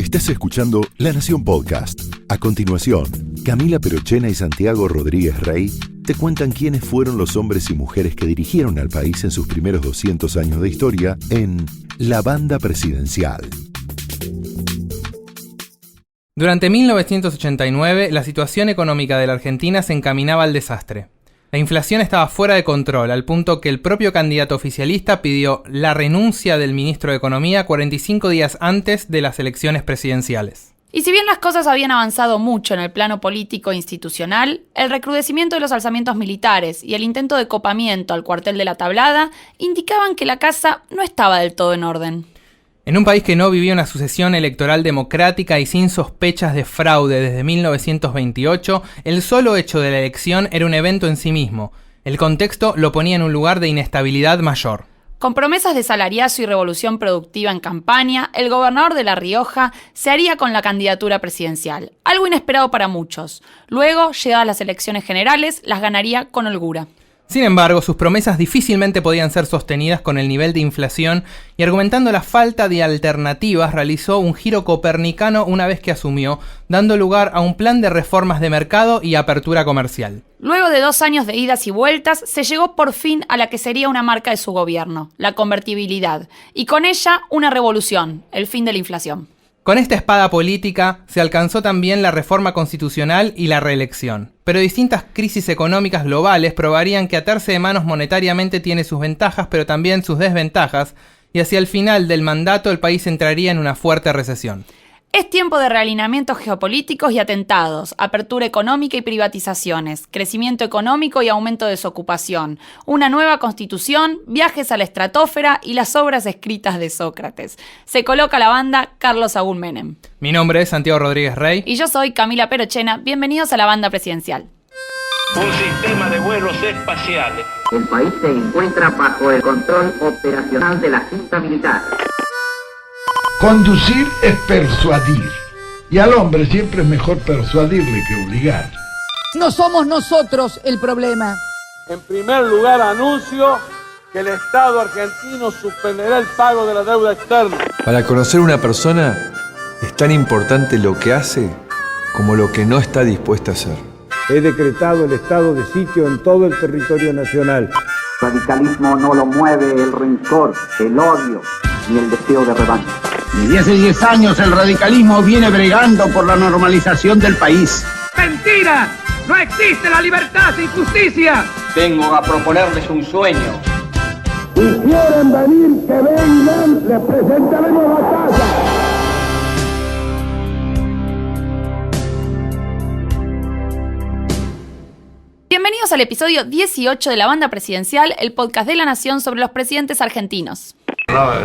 Estás escuchando La Nación Podcast. A continuación, Camila Perochena y Santiago Rodríguez Rey te cuentan quiénes fueron los hombres y mujeres que dirigieron al país en sus primeros 200 años de historia en La Banda Presidencial. Durante 1989, la situación económica de la Argentina se encaminaba al desastre. La inflación estaba fuera de control, al punto que el propio candidato oficialista pidió la renuncia del ministro de Economía 45 días antes de las elecciones presidenciales. Y si bien las cosas habían avanzado mucho en el plano político e institucional, el recrudecimiento de los alzamientos militares y el intento de copamiento al cuartel de la Tablada indicaban que la casa no estaba del todo en orden. En un país que no vivía una sucesión electoral democrática y sin sospechas de fraude desde 1928, el solo hecho de la elección era un evento en sí mismo. El contexto lo ponía en un lugar de inestabilidad mayor. Con promesas de salariazo y revolución productiva en campaña, el gobernador de La Rioja se haría con la candidatura presidencial, algo inesperado para muchos. Luego, llegadas las elecciones generales, las ganaría con holgura. Sin embargo, sus promesas difícilmente podían ser sostenidas con el nivel de inflación y, argumentando la falta de alternativas, realizó un giro copernicano una vez que asumió, dando lugar a un plan de reformas de mercado y apertura comercial. Luego de 2 años de idas y vueltas, se llegó por fin a la que sería una marca de su gobierno, la convertibilidad, y con ella una revolución, el fin de la inflación. Con esta espada política se alcanzó también la reforma constitucional y la reelección. Pero distintas crisis económicas globales probarían que atarse de manos monetariamente tiene sus ventajas, pero también sus desventajas, y hacia el final del mandato el país entraría en una fuerte recesión. Es tiempo de realineamientos geopolíticos y atentados, apertura económica y privatizaciones, crecimiento económico y aumento de desocupación, una nueva constitución, viajes a la estratosfera y las obras escritas de Sócrates. Se coloca la banda Carlos Saúl Menem. Mi nombre es Santiago Rodríguez Rey. Y yo soy Camila Perochena. Bienvenidos a la Banda Presidencial. Un sistema de vuelos espaciales. El país se encuentra bajo el control operacional de la Junta Militar. Conducir es persuadir, y al hombre siempre es mejor persuadirle que obligar. No somos nosotros el problema. En primer lugar, anuncio que el Estado argentino suspenderá el pago de la deuda externa. Para conocer una persona es tan importante lo que hace como lo que no está dispuesta a hacer. He decretado el estado de sitio en todo el territorio nacional. El radicalismo no lo mueve el rencor, el odio ni el deseo de revancha. Desde hace 10 años el radicalismo viene bregando por la normalización del país. ¡Mentira! ¡No existe la libertad sin justicia! Vengo a proponerles un sueño. Si quieren venir, que vengan, les presentaremos batalla. Bienvenidos al episodio 18 de La Banda Presidencial, el podcast de La Nación sobre los presidentes argentinos.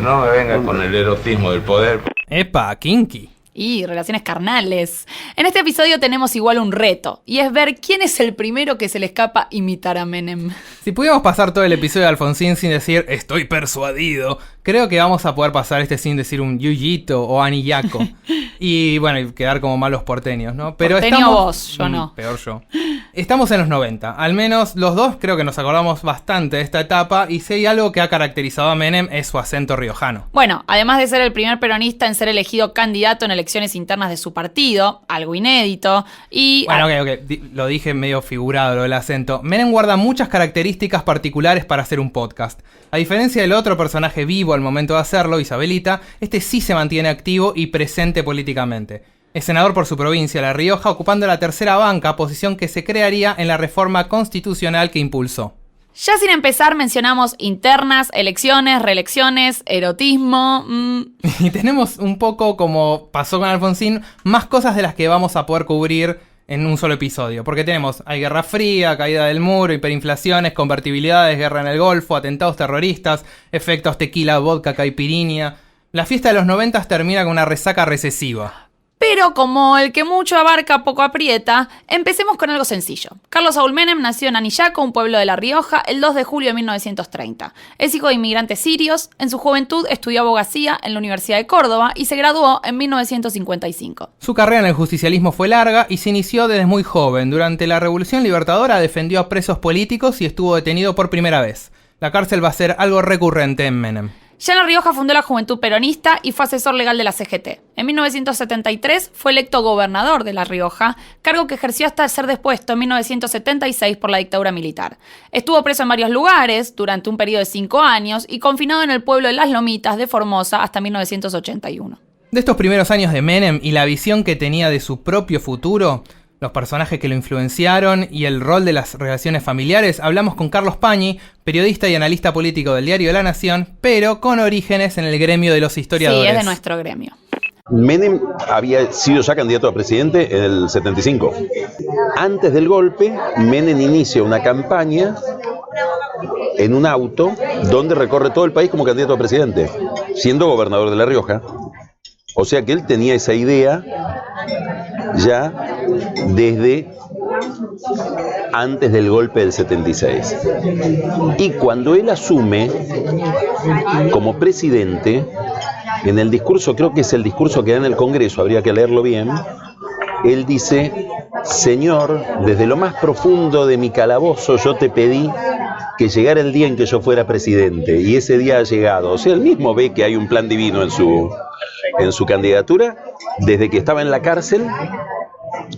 No me vengan con el erotismo del poder. ¡Epa, kinky! Y relaciones carnales. En este episodio tenemos igual un reto, y es ver quién es el primero que se le escapa imitar a Menem. Si pudiéramos pasar todo el episodio de Alfonsín sin decir «estoy persuadido», creo que vamos a poder pasar este sin decir un yuyito o anillaco. Y bueno, y quedar como malos porteños, ¿no? Pero porteño vos, yo no. Peor yo. Estamos en los 90. Al menos los dos creo que nos acordamos bastante de esta etapa, y si hay algo que ha caracterizado a Menem es su acento riojano. Bueno, además de ser el primer peronista en ser elegido candidato en elecciones internas de su partido, algo inédito, y... Bueno, ok, lo dije medio figurado lo del acento. Menem guarda muchas características particulares para hacer un podcast. A diferencia del otro personaje vivo al momento de hacerlo, Isabelita, este sí se mantiene activo y presente políticamente. Es senador por su provincia, La Rioja, ocupando la tercera banca, posición que se crearía en la reforma constitucional que impulsó. Ya sin empezar mencionamos internas, elecciones, reelecciones, erotismo... Y tenemos un poco, como pasó con Alfonsín, más cosas de las que vamos a poder cubrir en un solo episodio. Porque hay Guerra Fría, caída del muro, hiperinflaciones, convertibilidades, guerra en el Golfo, atentados terroristas, efectos tequila, vodka, caipirinha. La fiesta de los 90 termina con una resaca recesiva. Pero como el que mucho abarca poco aprieta, empecemos con algo sencillo. Carlos Saúl Menem nació en Anillaco, un pueblo de La Rioja, el 2 de julio de 1930. Es hijo de inmigrantes sirios. En su juventud estudió abogacía en la Universidad de Córdoba y se graduó en 1955. Su carrera en el justicialismo fue larga y se inició desde muy joven. Durante la Revolución Libertadora defendió a presos políticos y estuvo detenido por primera vez. La cárcel va a ser algo recurrente en Menem. Ya en La Rioja fundó la Juventud Peronista y fue asesor legal de la CGT. En 1973 fue electo gobernador de La Rioja, cargo que ejerció hasta ser depuesto en 1976 por la dictadura militar. Estuvo preso en varios lugares durante un periodo de 5 años y confinado en el pueblo de Las Lomitas de Formosa hasta 1981. De estos primeros años de Menem y la visión que tenía de su propio futuro, los personajes que lo influenciaron y el rol de las relaciones familiares, hablamos con Carlos Pañi, periodista y analista político del diario La Nación, pero con orígenes en el gremio de los historiadores. Sí, es de nuestro gremio. Menem había sido ya candidato a presidente en el 75. Antes del golpe, Menem inicia una campaña en un auto donde recorre todo el país como candidato a presidente, siendo gobernador de La Rioja. O sea que él tenía esa idea ya desde antes del golpe del 76. Y cuando él asume como presidente, en el discurso, creo que es el discurso que da en el Congreso, habría que leerlo bien, él dice: Señor, desde lo más profundo de mi calabozo yo te pedí que llegara el día en que yo fuera presidente, y ese día ha llegado. O sea, él mismo ve que hay un plan divino en su candidatura desde que estaba en la cárcel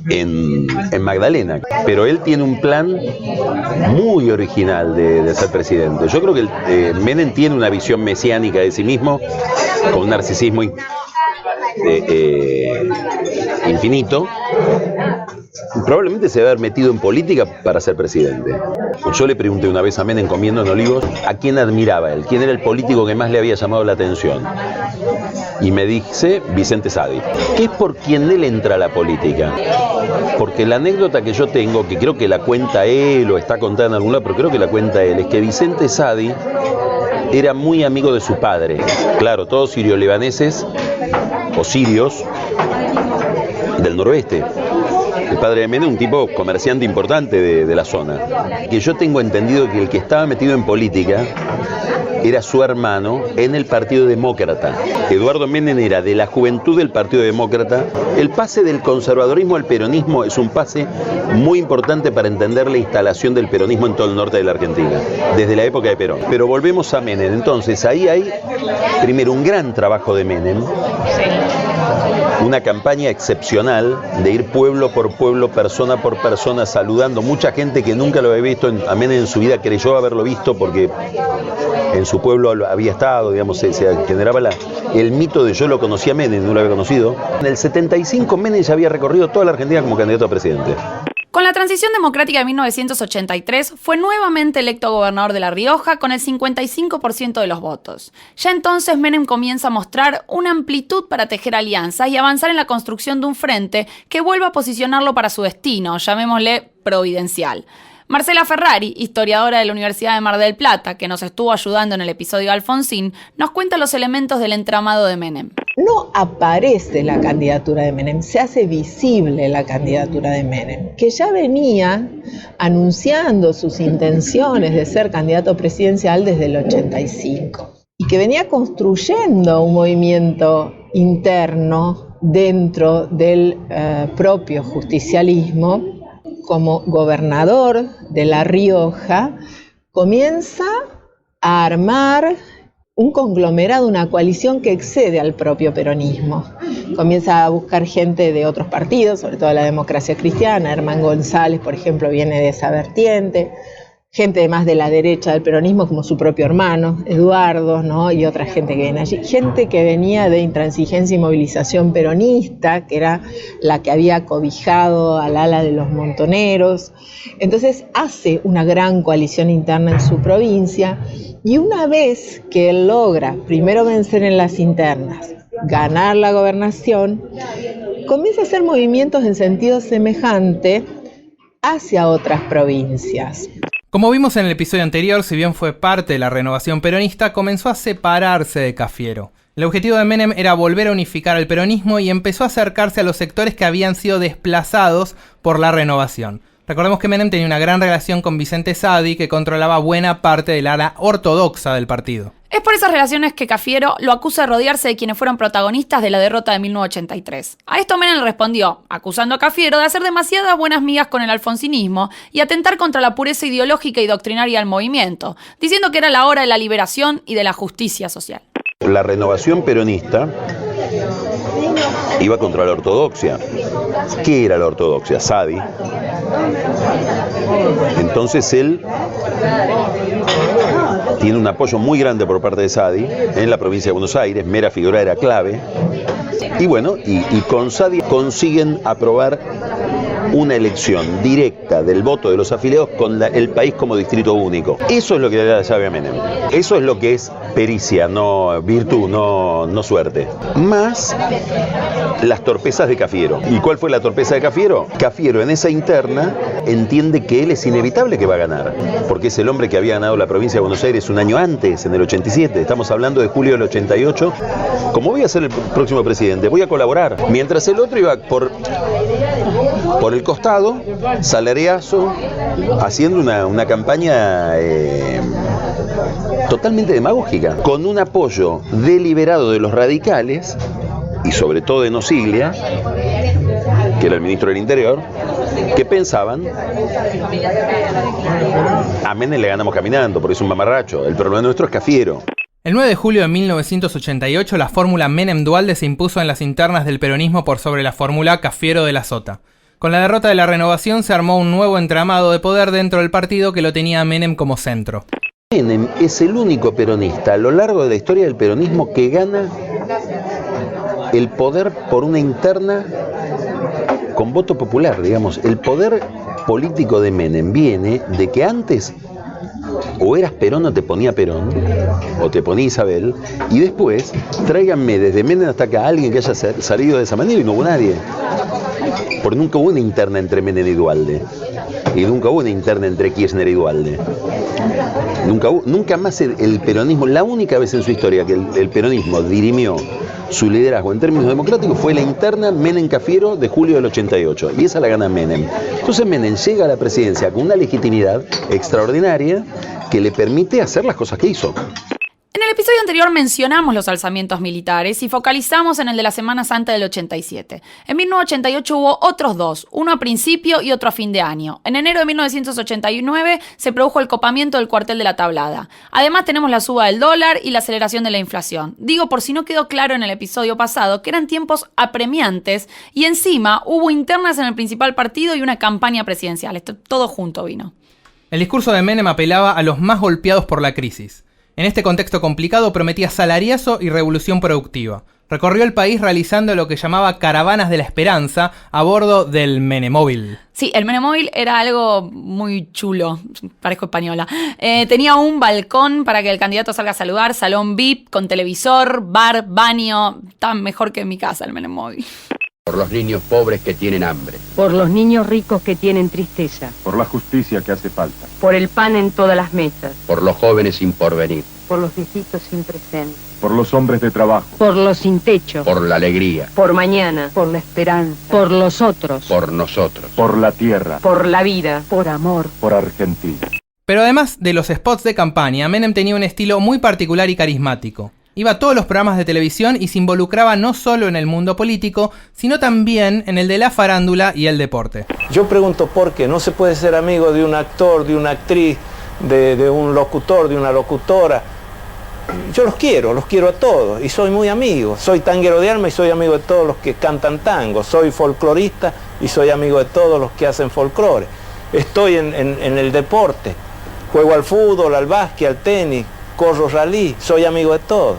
en Magdalena, pero él tiene un plan muy original de ser presidente. Yo creo que Menem tiene una visión mesiánica de sí mismo, con un narcisismo infinito. Probablemente se debe haber metido en política para ser presidente. Yo le pregunté una vez a Menem comiendo en Olivos a quién admiraba él, quién era el político que más le había llamado la atención. Y me dice Vicente Sadi, que es por quien él entra a la política. Porque la anécdota que yo tengo, que creo que la cuenta él o está contada en algún lado, pero creo que la cuenta él, es que Vicente Sadi era muy amigo de su padre. Claro, todos sirio-libaneses o sirios del noroeste. El padre de Menem, un tipo comerciante importante de la zona. Que yo tengo entendido que el que estaba metido en política era su hermano en el Partido Demócrata. Eduardo Menem era de la juventud del Partido Demócrata. El pase del conservadurismo al peronismo es un pase muy importante para entender la instalación del peronismo en todo el norte de la Argentina, desde la época de Perón. Pero volvemos a Menem. Entonces, ahí hay, primero, un gran trabajo de Menem. Una campaña excepcional de ir pueblo por pueblo, persona por persona, saludando. Mucha gente que nunca lo había visto a Menem en su vida creyó haberlo visto porque en su pueblo había estado, digamos, se generaba el mito de yo lo conocía a Menem, no lo había conocido. En el 75 Menem ya había recorrido toda la Argentina como candidato a presidente. Con la transición democrática de 1983, fue nuevamente electo gobernador de La Rioja con el 55% de los votos. Ya entonces Menem comienza a mostrar una amplitud para tejer alianzas y avanzar en la construcción de un frente que vuelva a posicionarlo para su destino, llamémosle providencial. Marcela Ferrari, historiadora de la Universidad de Mar del Plata, que nos estuvo ayudando en el episodio de Alfonsín, nos cuenta los elementos del entramado de Menem. No aparece la candidatura de Menem, se hace visible la candidatura de Menem, que ya venía anunciando sus intenciones de ser candidato presidencial desde el 85 y que venía construyendo un movimiento interno dentro del propio justicialismo. Como gobernador de La Rioja, comienza a armar un conglomerado, una coalición que excede al propio peronismo. Comienza a buscar gente de otros partidos, sobre todo la Democracia Cristiana. Herman González, por ejemplo, viene de esa vertiente. Gente más de la derecha del peronismo, como su propio hermano, Eduardo, ¿no? Y otra gente que viene allí. Gente que venía de Intransigencia y Movilización Peronista, que era la que había cobijado al ala de los montoneros. Entonces hace una gran coalición interna en su provincia, y una vez que él logra primero vencer en las internas, ganar la gobernación, comienza a hacer movimientos en sentido semejante hacia otras provincias. Como vimos en el episodio anterior, si bien fue parte de la renovación peronista, comenzó a separarse de Cafiero. El objetivo de Menem era volver a unificar al peronismo y empezó a acercarse a los sectores que habían sido desplazados por la renovación. Recordemos que Menem tenía una gran relación con Vicente Sadi, que controlaba buena parte del ala ortodoxa del partido. Es por esas relaciones que Cafiero lo acusa de rodearse de quienes fueron protagonistas de la derrota de 1983. A esto Menem le respondió, acusando a Cafiero de hacer demasiadas buenas migas con el alfonsinismo y atentar contra la pureza ideológica y doctrinaria del movimiento, diciendo que era la hora de la liberación y de la justicia social. La renovación peronista iba contra la ortodoxia. ¿Qué era la ortodoxia? Saadi. Entonces él tiene un apoyo muy grande por parte de Saadi en la provincia de Buenos Aires. Mera Figueroa era clave. Y bueno, y con Saadi consiguen aprobar una elección directa del voto de los afiliados con el país como distrito único. Eso es lo que le da la llave a Menem. Eso es lo que es pericia, no virtud, no suerte. Más las torpezas de Cafiero. ¿Y cuál fue la torpeza de Cafiero? Cafiero en esa interna entiende que él es inevitable que va a ganar, porque es el hombre que había ganado la provincia de Buenos Aires un año antes, en el 87. Estamos hablando de julio del 88. Como voy a ser el próximo presidente, voy a colaborar. Mientras el otro iba por el costado, salariazo, haciendo una campaña totalmente demagógica, con un apoyo deliberado de los radicales y sobre todo de Nosiglia, que era el ministro del Interior, que pensaban: a Menem le ganamos caminando porque es un mamarracho, el problema nuestro es Cafiero. El 9 de julio de 1988, la fórmula Menem-Duhalde se impuso en las internas del peronismo por sobre la fórmula Cafiero de la Sota. Con la derrota de la Renovación se armó un nuevo entramado de poder dentro del partido que lo tenía a Menem como centro. Menem es el único peronista a lo largo de la historia del peronismo que gana el poder por una interna con voto popular, digamos. El poder político de Menem viene de que antes o eras Perón o te ponía Perón, o te ponía Isabel, y después tráiganme desde Menem hasta acá a alguien que haya salido de esa manera, y no hubo nadie. Porque nunca hubo una interna entre Menem y Duhalde, y nunca hubo una interna entre Kirchner y Duhalde. Nunca más el peronismo, la única vez en su historia que el peronismo dirimió su liderazgo en términos democráticos fue la interna Menem-Cafiero de julio del 88, y esa la gana Menem. Entonces Menem llega a la presidencia con una legitimidad extraordinaria que le permite hacer las cosas que hizo. En el episodio anterior mencionamos los alzamientos militares y focalizamos en el de la Semana Santa del 87. En 1988 hubo otros dos, uno a principio y otro a fin de año. En enero de 1989 se produjo el copamiento del cuartel de la Tablada. Además tenemos la suba del dólar y la aceleración de la inflación. Digo, por si no quedó claro en el episodio pasado, que eran tiempos apremiantes y encima hubo internas en el principal partido y una campaña presidencial. Esto todo junto vino. El discurso de Menem apelaba a los más golpeados por la crisis. En este contexto complicado prometía salariazo y revolución productiva. Recorrió el país realizando lo que llamaba caravanas de la esperanza a bordo del Menemóvil. Sí, el Menemóvil era algo muy chulo, parezco española. Tenía un balcón para que el candidato salga a saludar, salón VIP con televisor, bar, baño. Está mejor que en mi casa el Menemóvil. Por los niños pobres que tienen hambre. Por los niños ricos que tienen tristeza. Por la justicia que hace falta. Por el pan en todas las mesas. Por los jóvenes sin porvenir. Por los viejitos sin presente. Por los hombres de trabajo. Por los sin techo. Por la alegría. Por mañana. Por la esperanza. Por los otros. Por nosotros. Por la tierra. Por la vida. Por amor. Por Argentina. Pero además de los spots de campaña, Menem tenía un estilo muy particular y carismático. Iba a todos los programas de televisión y se involucraba no solo en el mundo político, sino también en el de la farándula y el deporte. Yo pregunto por qué no se puede ser amigo de un actor, de una actriz, de un locutor, de una locutora. Yo los quiero a todos y soy muy amigo. Soy tanguero de alma y soy amigo de todos los que cantan tango. Soy folclorista y soy amigo de todos los que hacen folclore. Estoy en el deporte, juego al fútbol, al básquet, al tenis, corro rally, soy amigo de todos.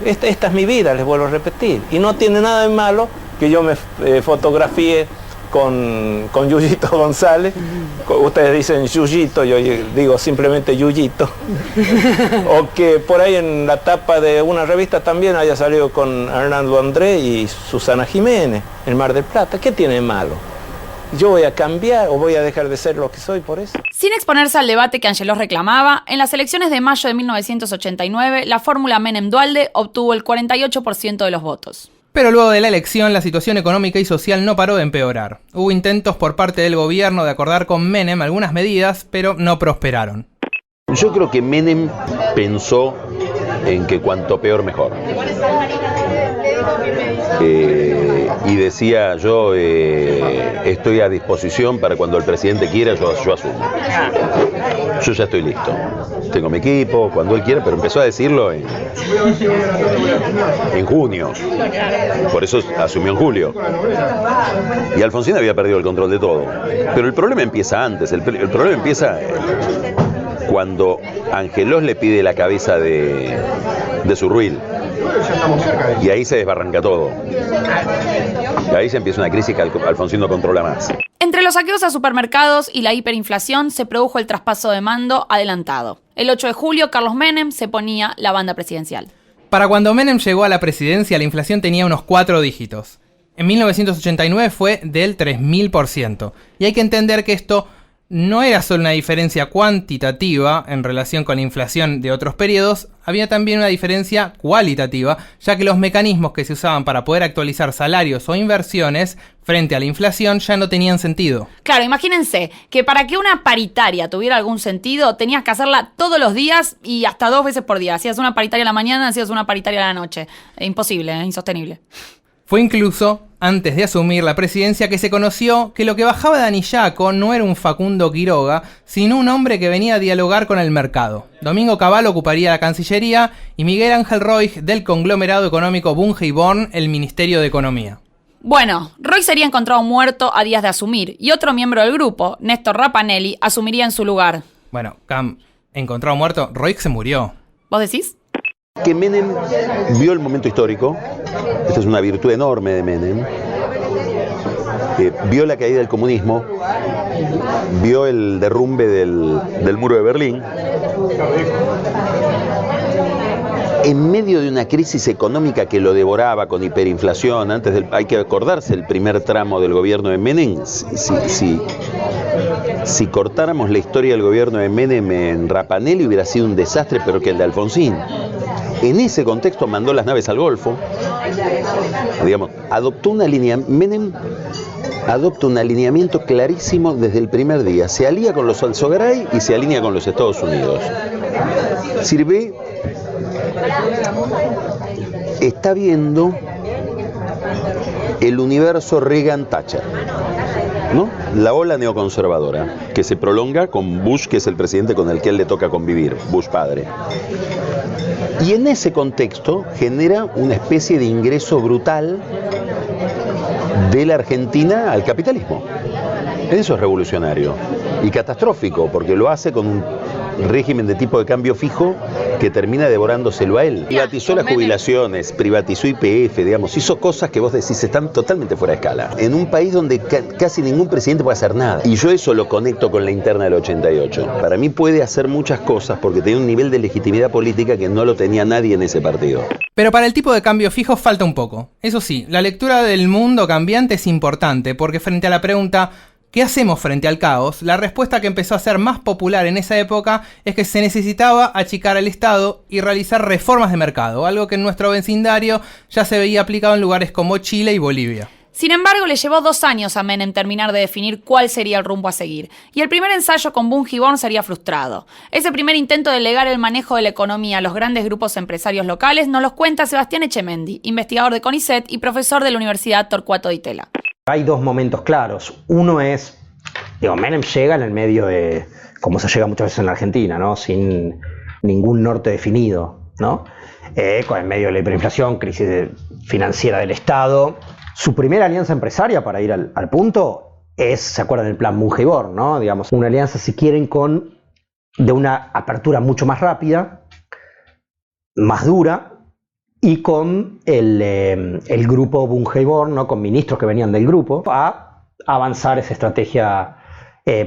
Esta es mi vida, les vuelvo a repetir. Y no tiene nada de malo que yo me fotografíe con Yuyito González. Ustedes dicen Yuyito, yo digo simplemente Yuyito. O que por ahí en la tapa de una revista también haya salido con Hernando André y Susana Jiménez, en Mar del Plata. ¿Qué tiene de malo? ¿Yo voy a cambiar o voy a dejar de ser lo que soy por eso? Sin exponerse al debate que Angelós reclamaba, en las elecciones de mayo de 1989, la fórmula Menem-Duhalde obtuvo el 48% de los votos. Pero luego de la elección, la situación económica y social no paró de empeorar. Hubo intentos por parte del gobierno de acordar con Menem algunas medidas, pero no prosperaron. Yo creo que Menem pensó en que cuanto peor mejor. y decía yo estoy a disposición para cuando el presidente quiera, yo asumo. Yo ya estoy listo. Tengo mi equipo, cuando él quiera, pero empezó a decirlo en junio. Por eso asumió en julio. Y Alfonsín había perdido el control de todo. Pero el problema empieza antes. El problema empieza cuando Angelós le pide la cabeza de Zurruil. Y ahí se desbarranca todo. Y ahí se empieza una crisis que Alfonsín no controla más. Entre los saqueos a supermercados y la hiperinflación se produjo el traspaso de mando adelantado. El 8 de julio, Carlos Menem se ponía la banda presidencial. Para cuando Menem llegó a la presidencia, la inflación tenía unos 4 dígitos. En 1989 fue del 3000%. Y hay que entender que esto no era solo una diferencia cuantitativa en relación con la inflación de otros periodos, había también una diferencia cualitativa, ya que los mecanismos que se usaban para poder actualizar salarios o inversiones frente a la inflación ya no tenían sentido. Claro, imagínense que para que una paritaria tuviera algún sentido, tenías que hacerla todos los días y hasta 2 veces por día. Hacías una paritaria a la mañana, hacías una paritaria a la noche. Imposible, insostenible. Fue incluso antes de asumir la presidencia que se conoció que lo que bajaba de Anillaco no era un Facundo Quiroga, sino un hombre que venía a dialogar con el mercado. Domingo Cavallo ocuparía la Cancillería y Miguel Ángel Roig del conglomerado económico Bunge y Born el Ministerio de Economía. Bueno, Roig sería encontrado muerto a días de asumir y otro miembro del grupo, Néstor Rapanelli, asumiría en su lugar. Bueno, Cam, encontrado muerto, Roig se murió. ¿Vos decís? Que Menem vio el momento histórico, esta es una virtud enorme de Menem, vio la caída del comunismo, vio el derrumbe del muro de Berlín, en medio de una crisis económica que lo devoraba con hiperinflación, hay que acordarse el primer tramo del gobierno de Menem, si cortáramos la historia del gobierno de Menem en Rapanelli hubiera sido un desastre, pero que el de Alfonsín. En ese contexto mandó las naves al Golfo, digamos, Menem adopta un alineamiento clarísimo desde el primer día, se alía con los Alzogaray y se alinea con los Estados Unidos. Sirve, está viendo el universo Reagan-Thatcher, ¿no? La ola neoconservadora, que se prolonga con Bush, que es el presidente con el que él le toca convivir, Bush padre. Y en ese contexto genera una especie de ingreso brutal de la Argentina al capitalismo. Eso es revolucionario y catastrófico, porque lo hace con un régimen de tipo de cambio fijo que termina devorándoselo a él. Privatizó las jubilaciones, privatizó YPF, digamos, hizo cosas que vos decís están totalmente fuera de escala. En un país donde casi ningún presidente puede hacer nada. Y yo eso lo conecto con la interna del 88. Para mí puede hacer muchas cosas porque tiene un nivel de legitimidad política que no lo tenía nadie en ese partido. Pero para el tipo de cambio fijo falta un poco. Eso sí, la lectura del mundo cambiante es importante porque frente a la pregunta ¿qué hacemos frente al caos? La respuesta que empezó a ser más popular en esa época es que se necesitaba achicar al Estado y realizar reformas de mercado, algo que en nuestro vecindario ya se veía aplicado en lugares como Chile y Bolivia. Sin embargo, le llevó 2 años a Menem terminar de definir cuál sería el rumbo a seguir, y el primer ensayo con Bunge y Born sería frustrado. Ese primer intento de delegar el manejo de la economía a los grandes grupos empresarios locales nos los cuenta Sebastián Echemendi, investigador de CONICET y profesor de la Universidad Torcuato Di Tella. Hay 2 momentos claros. Uno es, Menem llega en el medio de, como se llega muchas veces en la Argentina, ¿no? Sin ningún norte definido, ¿no? Con el medio de la hiperinflación, crisis financiera del Estado. Su primera alianza empresaria, para ir al punto, es, ¿se acuerdan del plan Bunge y Born, ¿no? Digamos, una alianza, si quieren, de una apertura mucho más rápida, más dura, y con el grupo Bunge y Born, ¿no? Con ministros que venían del grupo, a avanzar esa estrategia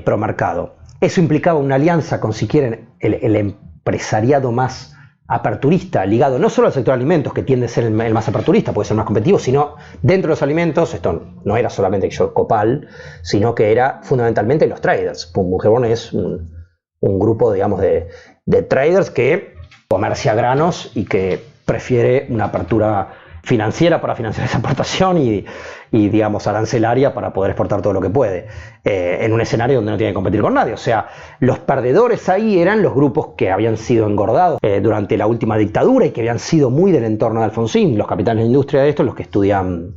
pro mercado. Eso implicaba una alianza con, si quieren, el empresariado más aperturista, ligado no solo al sector de alimentos, que tiende a ser el más aperturista, puede ser más competitivo, sino dentro de los alimentos, esto no era solamente Copal, sino que era fundamentalmente los traders. Bunge y Born es un grupo, digamos, de traders que comercia granos y que prefiere una apertura financiera para financiar esa exportación y digamos, arancelaria para poder exportar todo lo que puede, en un escenario donde no tiene que competir con nadie. O sea, los perdedores ahí eran los grupos que habían sido engordados durante la última dictadura y que habían sido muy del entorno de Alfonsín. Los capitanes de industria de estos, los que estudian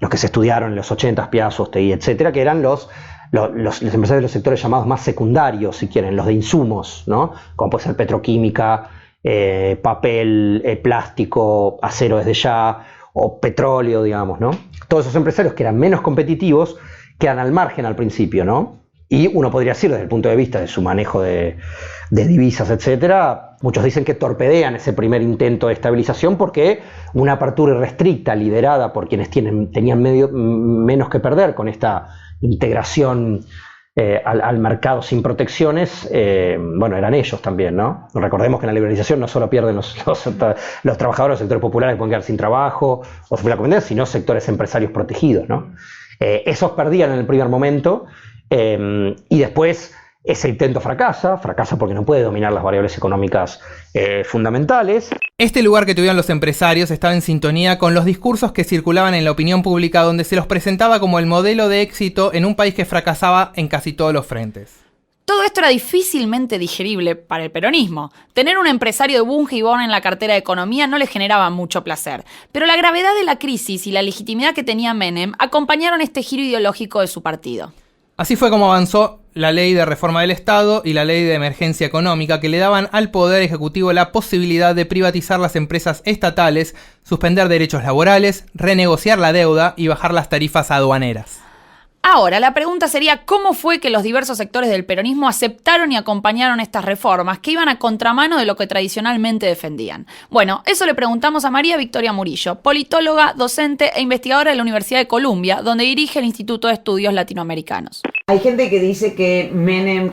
los que se estudiaron en los 80, Piazza, Osteí, etcétera, que eran los empresarios de los sectores llamados más secundarios, si quieren, los de insumos, ¿no? Como puede ser petroquímica, papel, plástico, acero desde ya, o petróleo, digamos, ¿no? Todos esos empresarios que eran menos competitivos quedan al margen al principio, ¿no? Y uno podría decir, desde el punto de vista de su manejo de divisas, etcétera, muchos dicen que torpedean ese primer intento de estabilización porque una apertura irrestricta liderada por quienes tenían menos que perder con esta integración al mercado sin protecciones, eran ellos también, ¿no? Recordemos que en la liberalización no solo pierden los trabajadores, los sectores populares que pueden quedar sin trabajo o sin la competencia, sino sectores empresarios protegidos, ¿no? Esos perdían en el primer momento y después ese intento fracasa porque no puede dominar las variables económicas fundamentales. Este lugar que tuvieron los empresarios estaba en sintonía con los discursos que circulaban en la opinión pública, donde se los presentaba como el modelo de éxito en un país que fracasaba en casi todos los frentes. Todo esto era difícilmente digerible para el peronismo. Tener un empresario de Bunge y Born en la cartera de Economía no le generaba mucho placer. Pero la gravedad de la crisis y la legitimidad que tenía Menem acompañaron este giro ideológico de su partido. Así fue como avanzó la ley de reforma del Estado y la ley de emergencia económica, que le daban al Poder Ejecutivo la posibilidad de privatizar las empresas estatales, suspender derechos laborales, renegociar la deuda y bajar las tarifas aduaneras. Ahora, la pregunta sería ¿cómo fue que los diversos sectores del peronismo aceptaron y acompañaron estas reformas que iban a contramano de lo que tradicionalmente defendían? Bueno, eso le preguntamos a María Victoria Murillo, politóloga, docente e investigadora de la Universidad de Columbia, donde dirige el Instituto de Estudios Latinoamericanos. Hay gente que dice que Menem,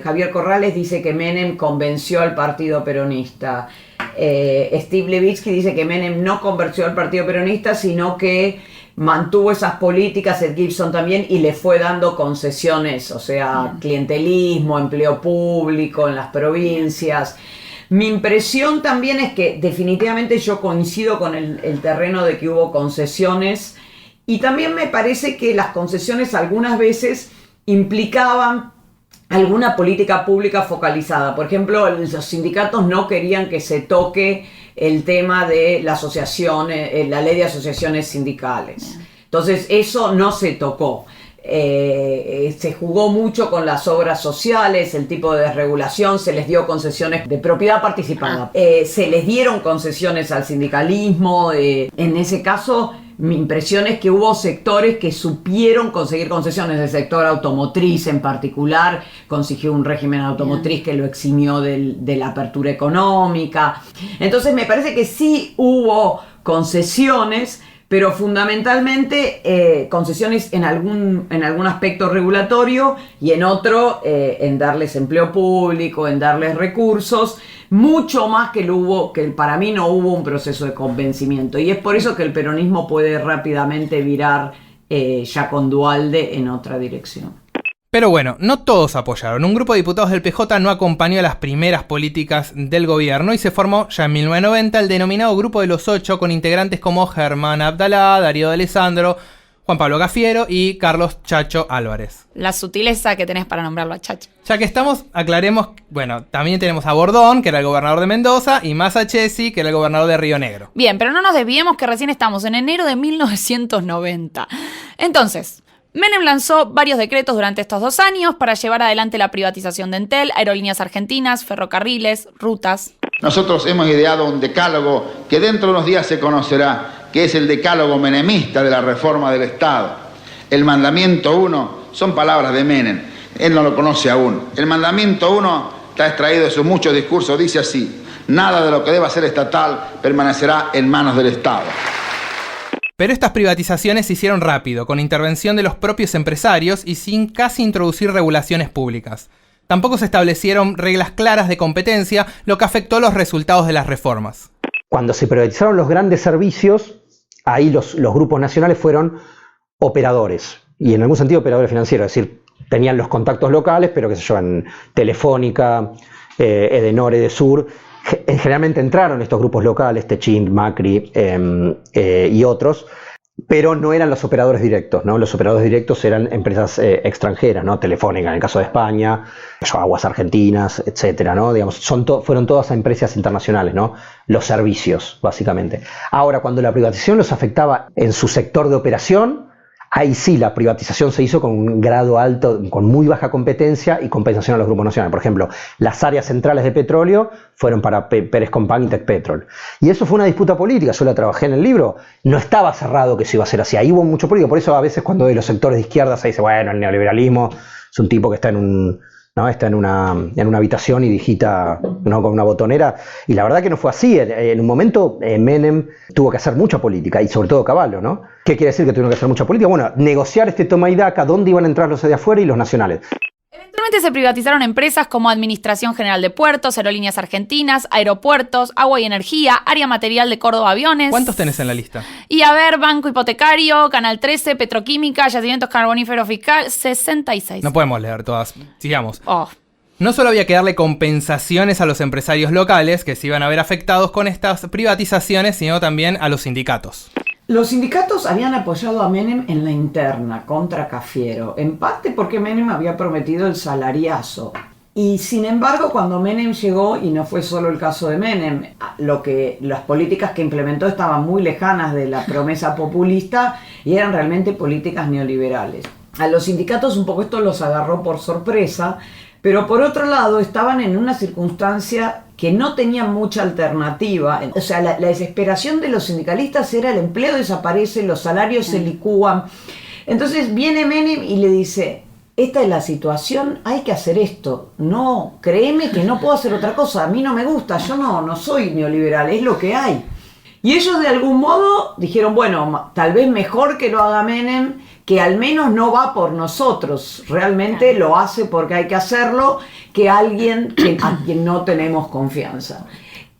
Javier Corrales dice que Menem convenció al partido peronista. Steve Levitsky dice que Menem no convenció al partido peronista, sino que mantuvo esas políticas, Ed Gibson también, y le fue dando concesiones, o sea, clientelismo, empleo público en las provincias. Mi impresión también es que definitivamente yo coincido con el terreno de que hubo concesiones, y también me parece que las concesiones algunas veces implicaban alguna política pública focalizada. Por ejemplo, los sindicatos no querían que se toque el tema de la asociación, la ley de asociaciones sindicales. Entonces eso no se tocó. Se jugó mucho con las obras sociales, el tipo de desregulación, se les dio concesiones de propiedad participada. Se les dieron concesiones al sindicalismo. En ese caso, mi impresión es que hubo sectores que supieron conseguir concesiones. El sector automotriz en particular consiguió un régimen automotriz que lo eximió de la apertura económica. Entonces me parece que sí hubo concesiones, pero fundamentalmente concesiones en algún aspecto regulatorio y en otro en darles empleo público, en darles recursos, mucho más que para mí no hubo un proceso de convencimiento, y es por eso que el peronismo puede rápidamente virar ya con Duhalde en otra dirección. Pero bueno, no todos apoyaron. Un grupo de diputados del PJ no acompañó las primeras políticas del gobierno y se formó ya en 1990 el denominado Grupo de los Ocho, con integrantes como Germán Abdalá, Darío de Alessandro, Juan Pablo Cafiero y Carlos Chacho Álvarez. La sutileza que tenés para nombrarlo a Chacho. Ya que estamos, aclaremos, bueno, también tenemos a Bordón, que era el gobernador de Mendoza, y Massa Chesi, que era el gobernador de Río Negro. Bien, pero no nos desviemos que recién estamos en enero de 1990. Entonces, Menem lanzó varios decretos durante estos 2 años para llevar adelante la privatización de Entel, Aerolíneas Argentinas, ferrocarriles, rutas. Nosotros hemos ideado un decálogo que dentro de unos días se conocerá, que es el decálogo menemista de la reforma del Estado. El mandamiento 1 son palabras de Menem, él no lo conoce aún. El mandamiento 1 está extraído de sus muchos discursos, dice así: nada de lo que deba ser estatal permanecerá en manos del Estado. Pero estas privatizaciones se hicieron rápido, con intervención de los propios empresarios y sin casi introducir regulaciones públicas. Tampoco se establecieron reglas claras de competencia, lo que afectó los resultados de las reformas. Cuando se privatizaron los grandes servicios, ahí los grupos nacionales fueron operadores, y en algún sentido operadores financieros, es decir, tenían los contactos locales, pero que se llaman Telefónica, Edenor, Edesur. Generalmente entraron estos grupos locales, Techint, Macri y otros, pero no eran los operadores directos, ¿no? Los operadores directos eran empresas extranjeras, ¿no? Telefónica en el caso de España, Aguas Argentinas, etcétera, ¿no? Digamos, fueron todas empresas internacionales, ¿no? Los servicios, básicamente. Ahora, cuando la privatización los afectaba en su sector de operación, ahí sí la privatización se hizo con un grado alto, con muy baja competencia y compensación a los grupos nacionales. Por ejemplo, las áreas centrales de petróleo fueron para Pérez Compán y Tecpetrol. Y eso fue una disputa política, yo la trabajé en el libro, no estaba cerrado que se iba a hacer así, ahí hubo mucho político, por eso a veces cuando de los sectores de izquierda se dice, bueno, el neoliberalismo es un tipo que está en una habitación y digita, ¿no? Con una botonera, y la verdad que no fue así. En un momento Menem tuvo que hacer mucha política, y sobre todo Cavallo, ¿no? ¿Qué quiere decir que tuvieron que hacer mucha política? Bueno, negociar este toma y daca, dónde iban a entrar los de afuera y los nacionales. Eventualmente se privatizaron empresas como Administración General de Puertos, Aerolíneas Argentinas, Aeropuertos, Agua y Energía, Área Material de Córdoba Aviones. ¿Cuántos tenés en la lista? Y a ver, Banco Hipotecario, Canal 13, Petroquímica, Yacimientos Carboníferos Fiscal, 66. No podemos leer todas. Sigamos. Oh. No solo había que darle compensaciones a los empresarios locales que se iban a ver afectados con estas privatizaciones, sino también a los sindicatos. Los sindicatos habían apoyado a Menem en la interna contra Cafiero, en parte porque Menem había prometido el salariazo. Y sin embargo, cuando Menem llegó, y no fue solo el caso de Menem, las políticas que implementó estaban muy lejanas de la promesa populista y eran realmente políticas neoliberales. A los sindicatos un poco esto los agarró por sorpresa, pero por otro lado estaban en una circunstancia que no tenían mucha alternativa. O sea, la desesperación de los sindicalistas era el empleo desaparece, los salarios se licúan. Entonces viene Menem y le dice, esta es la situación, hay que hacer esto. No, créeme que no puedo hacer otra cosa, a mí no me gusta, yo no soy neoliberal, es lo que hay. Y ellos de algún modo dijeron, bueno, tal vez mejor que lo haga Menem, que al menos no va por nosotros, realmente lo hace porque hay que hacerlo, que alguien a quien no tenemos confianza.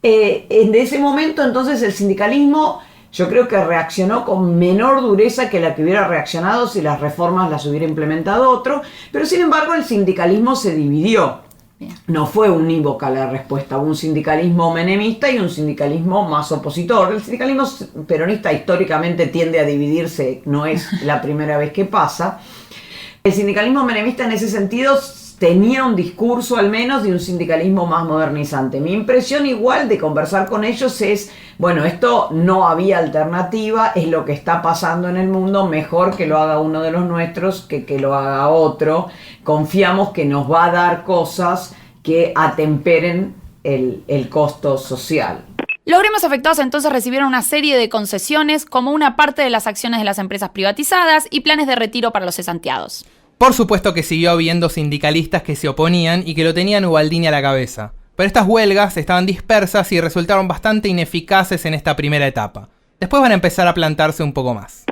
En ese momento entonces el sindicalismo yo creo que reaccionó con menor dureza que la que hubiera reaccionado si las reformas las hubiera implementado otro, pero sin embargo el sindicalismo se dividió. No fue unívoca la respuesta, hubo un sindicalismo menemista y un sindicalismo más opositor. El sindicalismo peronista históricamente tiende a dividirse, no es la primera vez que pasa. El sindicalismo menemista en ese sentido tenía un discurso al menos de un sindicalismo más modernizante. Mi impresión igual de conversar con ellos es, bueno, esto no había alternativa, es lo que está pasando en el mundo, mejor que lo haga uno de los nuestros que lo haga otro. Confiamos que nos va a dar cosas que atemperen el costo social. Los gremios afectados entonces recibieron una serie de concesiones como una parte de las acciones de las empresas privatizadas y planes de retiro para los cesanteados. Por supuesto que siguió habiendo sindicalistas que se oponían y que lo tenían Ubaldini a la cabeza. Pero estas huelgas estaban dispersas y resultaron bastante ineficaces en esta primera etapa. Después van a empezar a plantarse un poco más.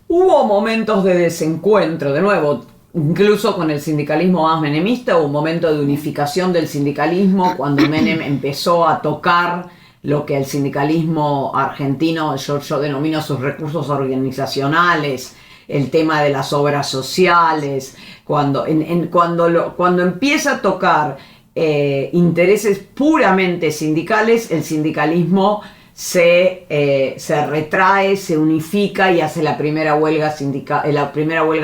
Hubo momentos de desencuentro, de nuevo, incluso con el sindicalismo más menemista, hubo un momento de unificación del sindicalismo cuando Menem empezó a tocar lo que el sindicalismo argentino, yo denomino sus recursos organizacionales, el tema de las obras sociales, cuando empieza a tocar intereses puramente sindicales, el sindicalismo se retrae, se unifica y hace la primera huelga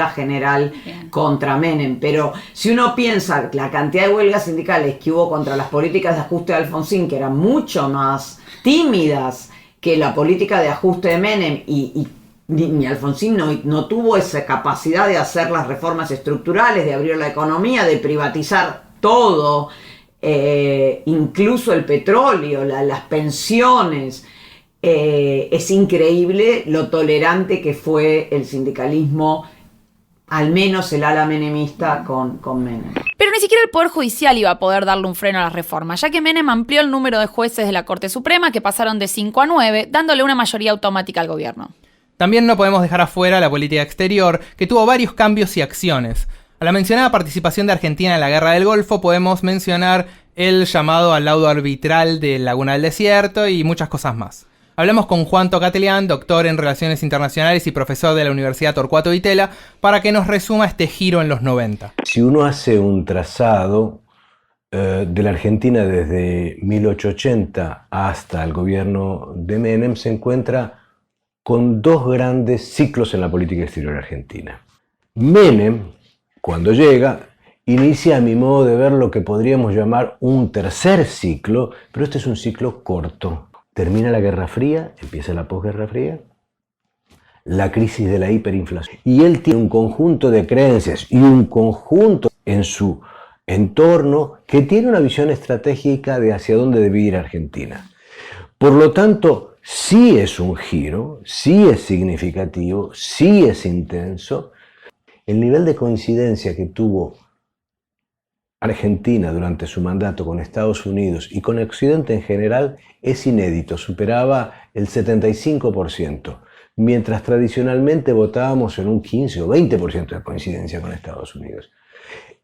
general contra Menem. Pero si uno piensa la cantidad de huelgas sindicales que hubo contra las políticas de ajuste de Alfonsín, que eran mucho más tímidas que la política de ajuste de Menem, y ni Alfonsín no tuvo esa capacidad de hacer las reformas estructurales, de abrir la economía, de privatizar todo, incluso el petróleo, las pensiones. Es increíble lo tolerante que fue el sindicalismo, al menos el ala menemista con Menem. Pero ni siquiera el Poder Judicial iba a poder darle un freno a las reformas, ya que Menem amplió el número de jueces de la Corte Suprema, que pasaron de 5 a 9, dándole una mayoría automática al gobierno. También no podemos dejar afuera la política exterior, que tuvo varios cambios y acciones. A la mencionada participación de Argentina en la Guerra del Golfo podemos mencionar el llamado al laudo arbitral de Laguna del Desierto y muchas cosas más. Hablamos con Juan Tocatelián, doctor en Relaciones Internacionales y profesor de la Universidad Torcuato Di Tella, para que nos resuma este giro en los 90. Si uno hace un trazado de la Argentina desde 1880 hasta el gobierno de Menem, se encuentra con dos grandes ciclos en la política exterior argentina. Menem, cuando llega, inicia a mi modo de ver lo que podríamos llamar un tercer ciclo, pero este es un ciclo corto. Termina la Guerra Fría, empieza la posguerra fría, la crisis de la hiperinflación. Y él tiene un conjunto de creencias y un conjunto en su entorno que tiene una visión estratégica de hacia dónde debe ir Argentina. Por lo tanto, sí es un giro, sí es significativo, sí es intenso. El nivel de coincidencia que tuvo Argentina durante su mandato con Estados Unidos y con Occidente en general es inédito, superaba el 75%, mientras tradicionalmente votábamos en un 15 o 20% de coincidencia con Estados Unidos.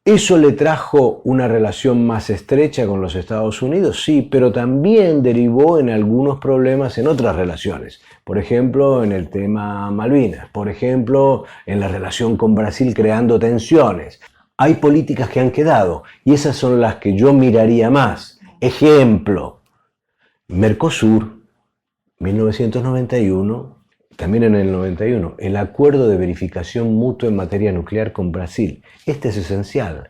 ¿Eso le trajo una relación más estrecha con los Estados Unidos? Sí, pero también derivó en algunos problemas en otras relaciones. Por ejemplo, en el tema Malvinas, por ejemplo, en la relación con Brasil creando tensiones. Hay políticas que han quedado y esas son las que yo miraría más. Ejemplo, Mercosur, 1991, también en el 91, el acuerdo de verificación mutua en materia nuclear con Brasil. Este es esencial.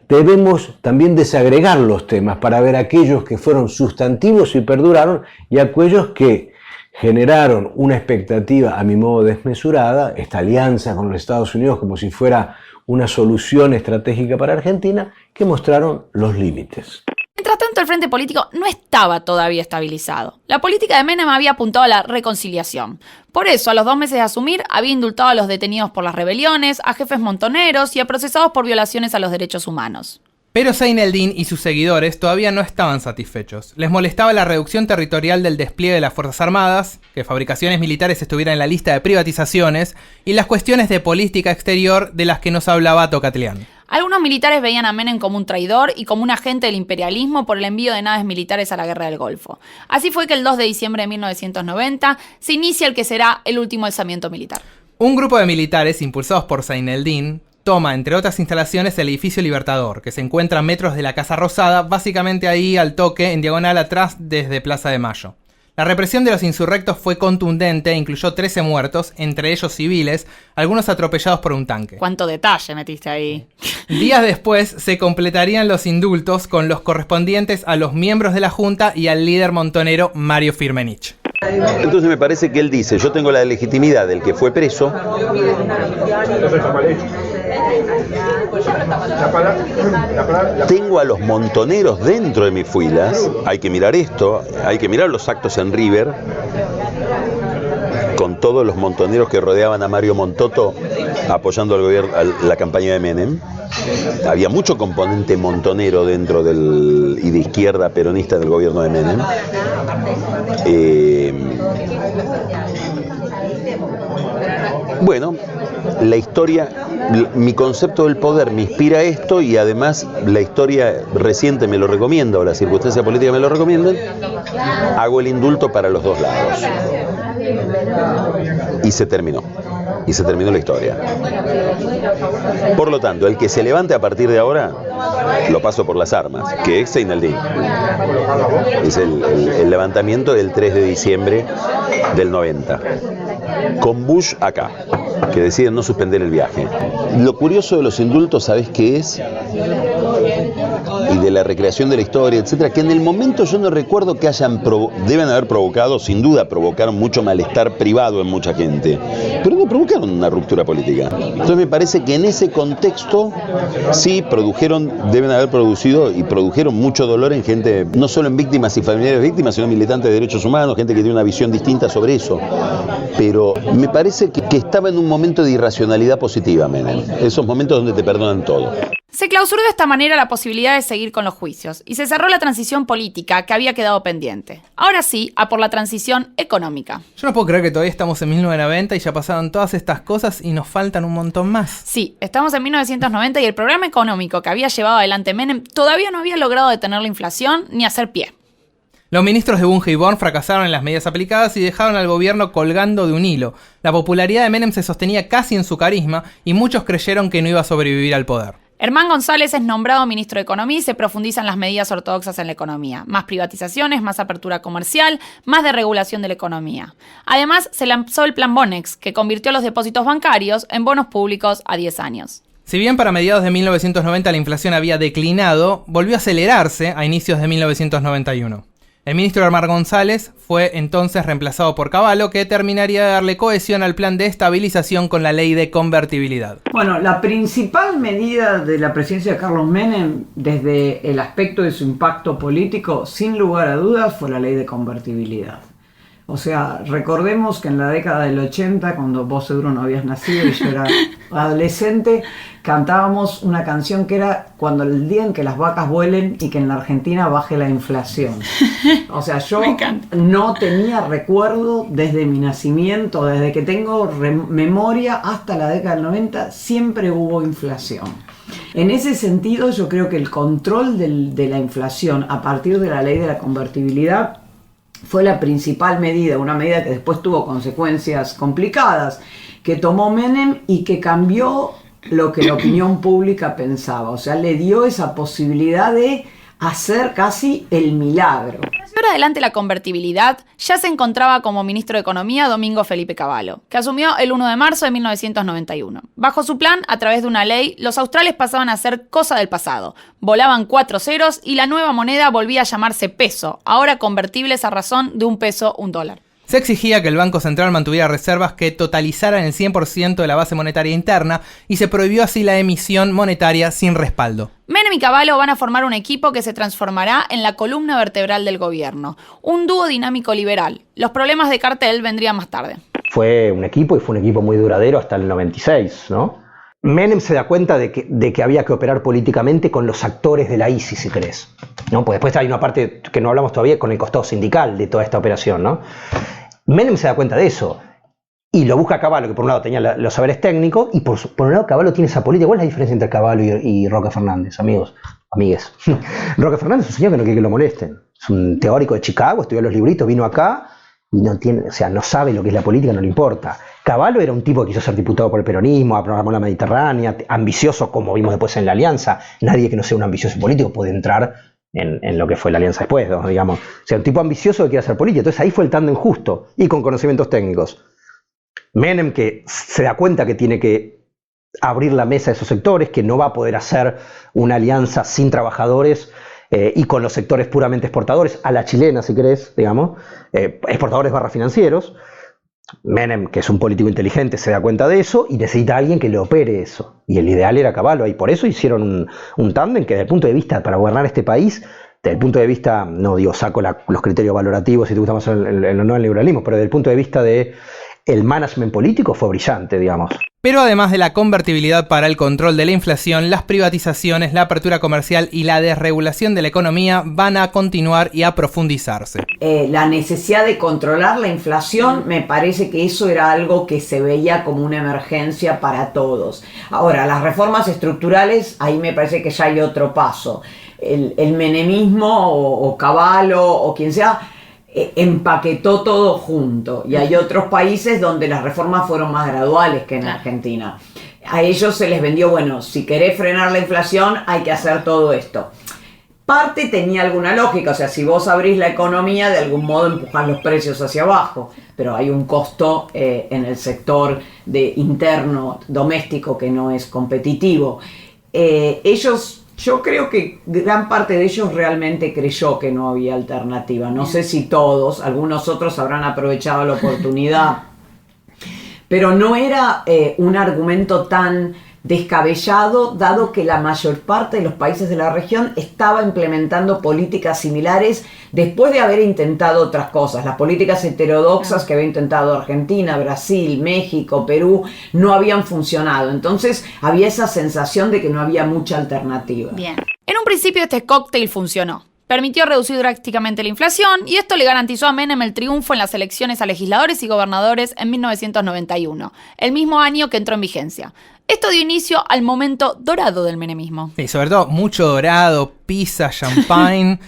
Debemos también desagregar los temas para ver aquellos que fueron sustantivos y perduraron y aquellos que generaron una expectativa, a mi modo, desmesurada, esta alianza con los Estados Unidos como si fuera una solución estratégica para Argentina, que mostraron los límites. Mientras tanto, el frente político no estaba todavía estabilizado. La política de Menem había apuntado a la reconciliación. Por eso, a los 2 meses de asumir, había indultado a los detenidos por las rebeliones, a jefes montoneros y a procesados por violaciones a los derechos humanos. Pero Zaineldin y sus seguidores todavía no estaban satisfechos. Les molestaba la reducción territorial del despliegue de las Fuerzas Armadas, que fabricaciones militares estuvieran en la lista de privatizaciones, y las cuestiones de política exterior de las que nos hablaba Tocatlián. Algunos militares veían a Menem como un traidor y como un agente del imperialismo por el envío de naves militares a la Guerra del Golfo. Así fue que el 2 de diciembre de 1990 se inicia el que será el último alzamiento militar. Un grupo de militares, impulsados por Zaineldin, toma, entre otras instalaciones, el edificio Libertador, que se encuentra a metros de la Casa Rosada, básicamente ahí al toque, en diagonal atrás desde Plaza de Mayo. La represión de los insurrectos fue contundente e incluyó 13 muertos, entre ellos civiles, algunos atropellados por un tanque. ¿Cuánto detalle metiste ahí? Días después se completarían los indultos con los correspondientes a los miembros de la Junta y al líder montonero Mario Firmenich. Entonces me parece que él dice, yo tengo la legitimidad del que fue preso. Tengo a los montoneros dentro de mis filas. Hay que mirar esto, hay que mirar los actos en River, con todos los montoneros que rodeaban a Mario Montoto apoyando al gobierno, la campaña de Menem. Había mucho componente montonero dentro y de izquierda peronista del gobierno de Menem. Bueno, la historia, mi concepto del poder me inspira esto y además la historia reciente me lo recomienda o la circunstancia política me lo recomiendan. Hago el indulto para los dos lados. Y se terminó. Y se terminó la historia. Por lo tanto, el que se levante a partir de ahora, lo paso por las armas, que es Zaineldin. Es el levantamiento del 3 de diciembre del 90. Con Bush acá, que deciden no suspender el viaje. Lo curioso de los indultos, ¿sabés qué es? Y de la recreación de la historia, etcétera, que en el momento yo no recuerdo que deben haber provocado, sin duda provocaron mucho malestar privado en mucha gente, pero no provocaron una ruptura política. Entonces me parece que en ese contexto sí deben haber producido y produjeron mucho dolor en gente, no solo en víctimas y familiares de víctimas, sino militantes de derechos humanos, gente que tiene una visión distinta sobre eso. Pero me parece que estaba en un momento de irracionalidad positiva, Menem. Esos momentos donde te perdonan todo. Se clausuró de esta manera la posibilidad de seguir con los juicios y se cerró la transición política que había quedado pendiente. Ahora sí, a por la transición económica. Yo no puedo creer que todavía estamos en 1990 y ya pasaron todas estas cosas y nos faltan un montón más. Sí, estamos en 1990 y el programa económico que había llevado adelante Menem todavía no había logrado detener la inflación ni hacer pie. Los ministros de Bunge y Born fracasaron en las medidas aplicadas y dejaron al gobierno colgando de un hilo. La popularidad de Menem se sostenía casi en su carisma y muchos creyeron que no iba a sobrevivir al poder. Herman González es nombrado ministro de Economía y se profundizan las medidas ortodoxas en la economía. Más privatizaciones, más apertura comercial, más desregulación de la economía. Además, se lanzó el Plan Bonex, que convirtió los depósitos bancarios en bonos públicos a 10 años. Si bien para mediados de 1990 la inflación había declinado, volvió a acelerarse a inicios de 1991. El ministro Herman González fue entonces reemplazado por Cavallo, que terminaría de darle cohesión al plan de estabilización con la ley de convertibilidad. Bueno, la principal medida de la presidencia de Carlos Menem, desde el aspecto de su impacto político, sin lugar a dudas, fue la ley de convertibilidad. O sea, recordemos que en la década del 80, cuando vos seguro no habías nacido y yo era adolescente, cantábamos una canción que era Cuando el día en que las vacas vuelen y que en la Argentina baje la inflación. O sea, yo no tenía recuerdo desde mi nacimiento, desde que tengo memoria hasta la década del 90, siempre hubo inflación. En ese sentido, yo creo que el control de la inflación a partir de la ley de la convertibilidad fue la principal medida, una medida que después tuvo consecuencias complicadas, que tomó Menem y que cambió lo que la opinión pública pensaba. O sea, le dio esa posibilidad de hacer casi el milagro. Para llevar adelante la convertibilidad, ya se encontraba como ministro de Economía Domingo Felipe Cavallo, que asumió el 1 de marzo de 1991. Bajo su plan, a través de una ley, los australes pasaban a ser cosa del pasado. Volaban 4 ceros y la nueva moneda volvía a llamarse peso, ahora convertibles a razón de $1, $1. Se exigía que el Banco Central mantuviera reservas que totalizaran el 100% de la base monetaria interna y se prohibió así la emisión monetaria sin respaldo. Menem y Cavallo van a formar un equipo que se transformará en la columna vertebral del gobierno, un dúo dinámico liberal. Los problemas de cartel vendrían más tarde. Fue un equipo y fue un equipo muy duradero hasta el 96, ¿no? Menem se da cuenta de que había que operar políticamente con los actores de la ISIS, si querés, ¿no? Pues después hay una parte que no hablamos todavía con el costado sindical de toda esta operación, ¿no? Menem se da cuenta de eso y lo busca a Cavallo, que por un lado tenía los saberes técnicos, y por un lado Cavallo tiene esa política. ¿Cuál es la diferencia entre Cavallo y Roque Fernández, amigos? Amigues. Roque Fernández es un señor que no quiere que lo molesten. Es un teórico de Chicago, estudió los libritos, vino acá y no sabe lo que es la política, no le importa. Cavallo era un tipo que quiso ser diputado por el peronismo, programó la Mediterránea, ambicioso, como vimos después en la Alianza. Nadie que no sea un ambicioso político puede entrar en lo que fue la Alianza después, ¿no? Digamos. O sea, un tipo ambicioso que quiere hacer política. Entonces ahí fue el tándem justo y con conocimientos técnicos. Menem, que se da cuenta que tiene que abrir la mesa a esos sectores, que no va a poder hacer una alianza sin trabajadores y con los sectores puramente exportadores, a la chilena, si querés, digamos, exportadores / financieros. Menem, que es un político inteligente, se da cuenta de eso y necesita a alguien que le opere eso. Y el ideal era Cavallo, y por eso hicieron un tándem que desde el punto de vista, para gobernar este país, desde el punto de vista, no digo, saco los criterios valorativos, si te gusta más el neoliberalismo, pero desde el punto de vista de el management político fue brillante, digamos. Pero además de la convertibilidad para el control de la inflación, las privatizaciones, la apertura comercial y la desregulación de la economía van a continuar y a profundizarse. La necesidad de controlar la inflación, me parece que eso era algo que se veía como una emergencia para todos. Ahora, las reformas estructurales, ahí me parece que ya hay otro paso. El menemismo o Cavallo o quien sea, empaquetó todo junto, y hay otros países donde las reformas fueron más graduales que en Argentina. A ellos se les vendió, bueno, si querés frenar la inflación hay que hacer todo esto. Parte tenía alguna lógica, o sea, si vos abrís la economía, de algún modo empujás los precios hacia abajo, pero hay un costo en el sector interno, doméstico, que no es competitivo. Yo creo que gran parte de ellos realmente creyó que no había alternativa. No sé si todos, algunos otros habrán aprovechado la oportunidad, pero no era un argumento tan descabellado, dado que la mayor parte de los países de la región estaba implementando políticas similares después de haber intentado otras cosas. Las políticas heterodoxas que había intentado Argentina, Brasil, México, Perú, no habían funcionado. Entonces había esa sensación de que no había mucha alternativa. Bien. En un principio este cóctel funcionó. Permitió reducir drásticamente la inflación y esto le garantizó a Menem el triunfo en las elecciones a legisladores y gobernadores en 1991, el mismo año que entró en vigencia. Esto dio inicio al momento dorado del menemismo. Sí, sobre todo mucho dorado, pizza, champagne.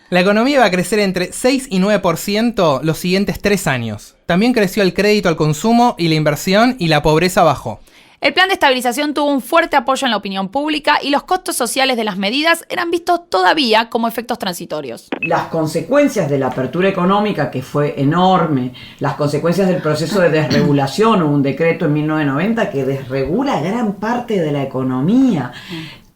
La economía iba a crecer entre 6 y 9% los siguientes 3 años. También creció el crédito al consumo y la inversión, y la pobreza bajó. El plan de estabilización tuvo un fuerte apoyo en la opinión pública y los costos sociales de las medidas eran vistos todavía como efectos transitorios. Las consecuencias de la apertura económica, que fue enorme, las consecuencias del proceso de desregulación, hubo un decreto en 1990 que desregula gran parte de la economía.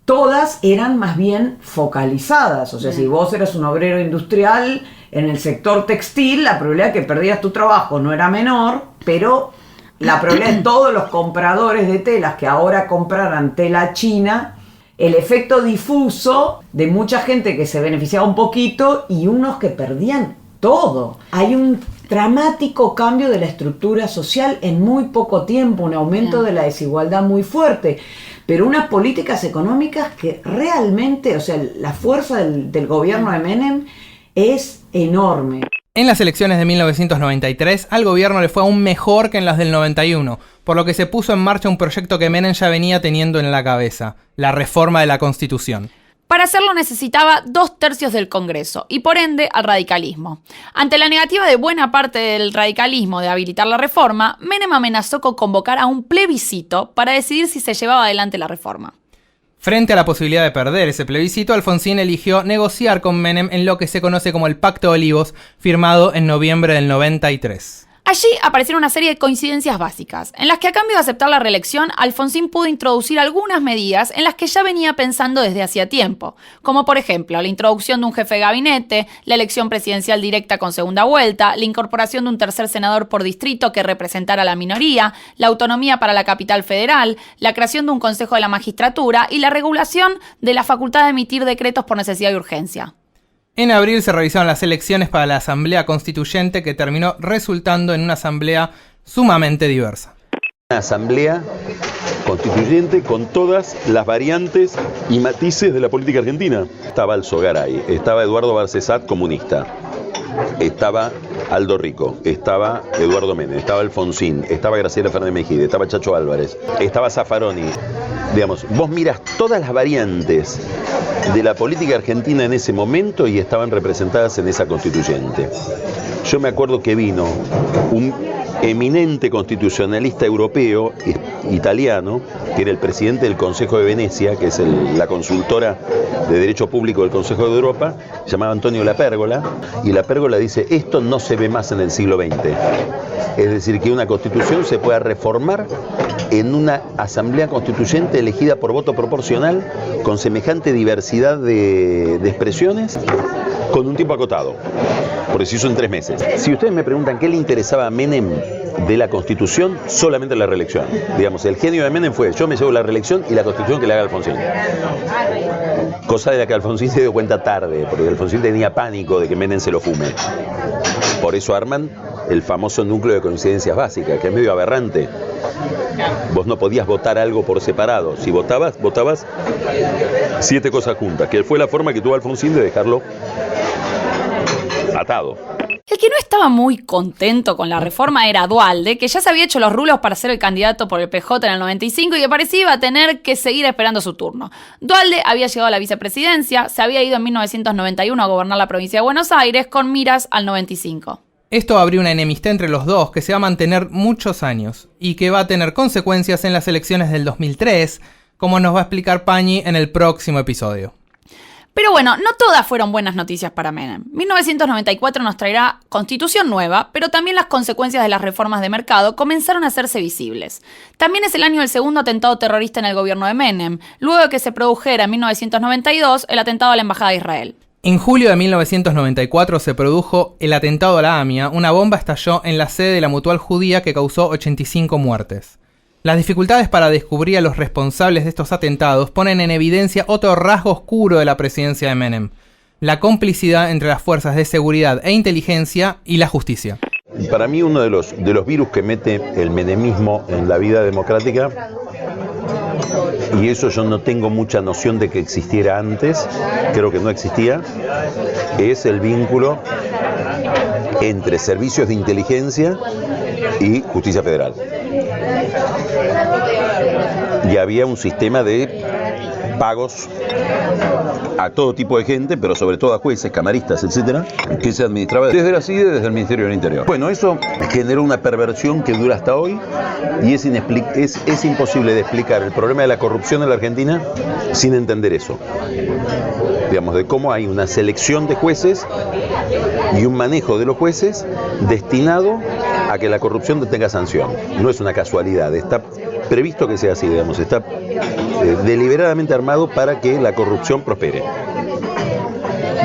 Todas eran más bien focalizadas, o sea, si vos eras un obrero industrial en el sector textil, la probabilidad de que perdieras tu trabajo no era menor, pero la probabilidad de todos los compradores de telas que ahora compraran tela china, el efecto difuso de mucha gente que se beneficiaba un poquito y unos que perdían todo. Hay un dramático cambio de la estructura social en muy poco tiempo, un aumento de la desigualdad muy fuerte. Pero unas políticas económicas que realmente, o sea, la fuerza del gobierno de Menem es enorme. En las elecciones de 1993, al gobierno le fue aún mejor que en las del 91, por lo que se puso en marcha un proyecto que Menem ya venía teniendo en la cabeza, la reforma de la Constitución. Para hacerlo necesitaba 2/3 del Congreso y por ende al radicalismo. Ante la negativa de buena parte del radicalismo de habilitar la reforma, Menem amenazó con convocar a un plebiscito para decidir si se llevaba adelante la reforma. Frente a la posibilidad de perder ese plebiscito, Alfonsín eligió negociar con Menem en lo que se conoce como el Pacto de Olivos, firmado en noviembre del 93. Allí aparecieron una serie de coincidencias básicas, en las que a cambio de aceptar la reelección, Alfonsín pudo introducir algunas medidas en las que ya venía pensando desde hacía tiempo, como por ejemplo la introducción de un jefe de gabinete, la elección presidencial directa con segunda vuelta, la incorporación de un tercer senador por distrito que representara a la minoría, la autonomía para la capital federal, la creación de un consejo de la magistratura y la regulación de la facultad de emitir decretos por necesidad y urgencia. En abril se realizaron las elecciones para la Asamblea Constituyente, que terminó resultando en una asamblea sumamente diversa. Una asamblea constituyente con todas las variantes y matices de la política argentina. Estaba Alzogaray, estaba Eduardo Barcesat, comunista, estaba Aldo Rico, estaba Eduardo Menem, estaba Alfonsín, estaba Graciela Fernández Mejide, estaba Chacho Álvarez, estaba Zaffaroni. Digamos, vos miras todas las variantes de la política argentina en ese momento y estaban representadas en esa constituyente. Yo me acuerdo que vino un eminente constitucionalista europeo, italiano, que era el presidente del Consejo de Venecia, que es la consultora de Derecho Público del Consejo de Europa, se llamaba Antonio Lapérgola, y Lapérgola dice, esto no se ve más en el siglo XX. Es decir, que una constitución se pueda reformar en una asamblea constituyente elegida por voto proporcional, con semejante diversidad de expresiones, con un tiempo acotado, porque se hizo en 3 meses. Si ustedes me preguntan qué le interesaba a Menem de la Constitución, solamente la reelección. Digamos, el genio de Menem fue, yo me llevo la reelección y la Constitución que le haga Alfonsín. Cosa de la que Alfonsín se dio cuenta tarde, porque Alfonsín tenía pánico de que Menem se lo fume. Por eso arman el famoso núcleo de coincidencias básicas, que es medio aberrante. Vos no podías votar algo por separado. Si votabas 7 cosas juntas, que fue la forma que tuvo Alfonsín de dejarlo atado. El que no estaba muy contento con la reforma era Duhalde, que ya se había hecho los rulos para ser el candidato por el PJ en el 95 y que parecía iba a tener que seguir esperando su turno. Duhalde había llegado a la vicepresidencia, se había ido en 1991 a gobernar la provincia de Buenos Aires con miras al 95. Esto abrió una enemistad entre los dos que se va a mantener muchos años y que va a tener consecuencias en las elecciones del 2003, como nos va a explicar Pañi en el próximo episodio. Pero bueno, no todas fueron buenas noticias para Menem. 1994 nos traerá constitución nueva, pero también las consecuencias de las reformas de mercado comenzaron a hacerse visibles. También es el año del segundo atentado terrorista en el gobierno de Menem, luego de que se produjera en 1992 el atentado a la Embajada de Israel. En julio de 1994 se produjo el atentado a la AMIA, una bomba estalló en la sede de la Mutual Judía que causó 85 muertes. Las dificultades para descubrir a los responsables de estos atentados ponen en evidencia otro rasgo oscuro de la presidencia de Menem: la complicidad entre las fuerzas de seguridad e inteligencia y la justicia. Para mí uno de los virus que mete el menemismo en la vida democrática, y eso yo no tengo mucha noción de que existiera antes, creo que no existía, es el vínculo entre servicios de inteligencia y justicia federal. Y había un sistema de pagos a todo tipo de gente, pero sobre todo a jueces, camaristas, etcétera, que se administraba desde la CIDE, desde el Ministerio del Interior. Bueno, eso generó una perversión que dura hasta hoy y es imposible de explicar el problema de la corrupción en la Argentina sin entender eso. Digamos, de cómo hay una selección de jueces y un manejo de los jueces destinado a que la corrupción tenga sanción. No es una casualidad, está previsto que sea así, digamos, está deliberadamente armado para que la corrupción prospere.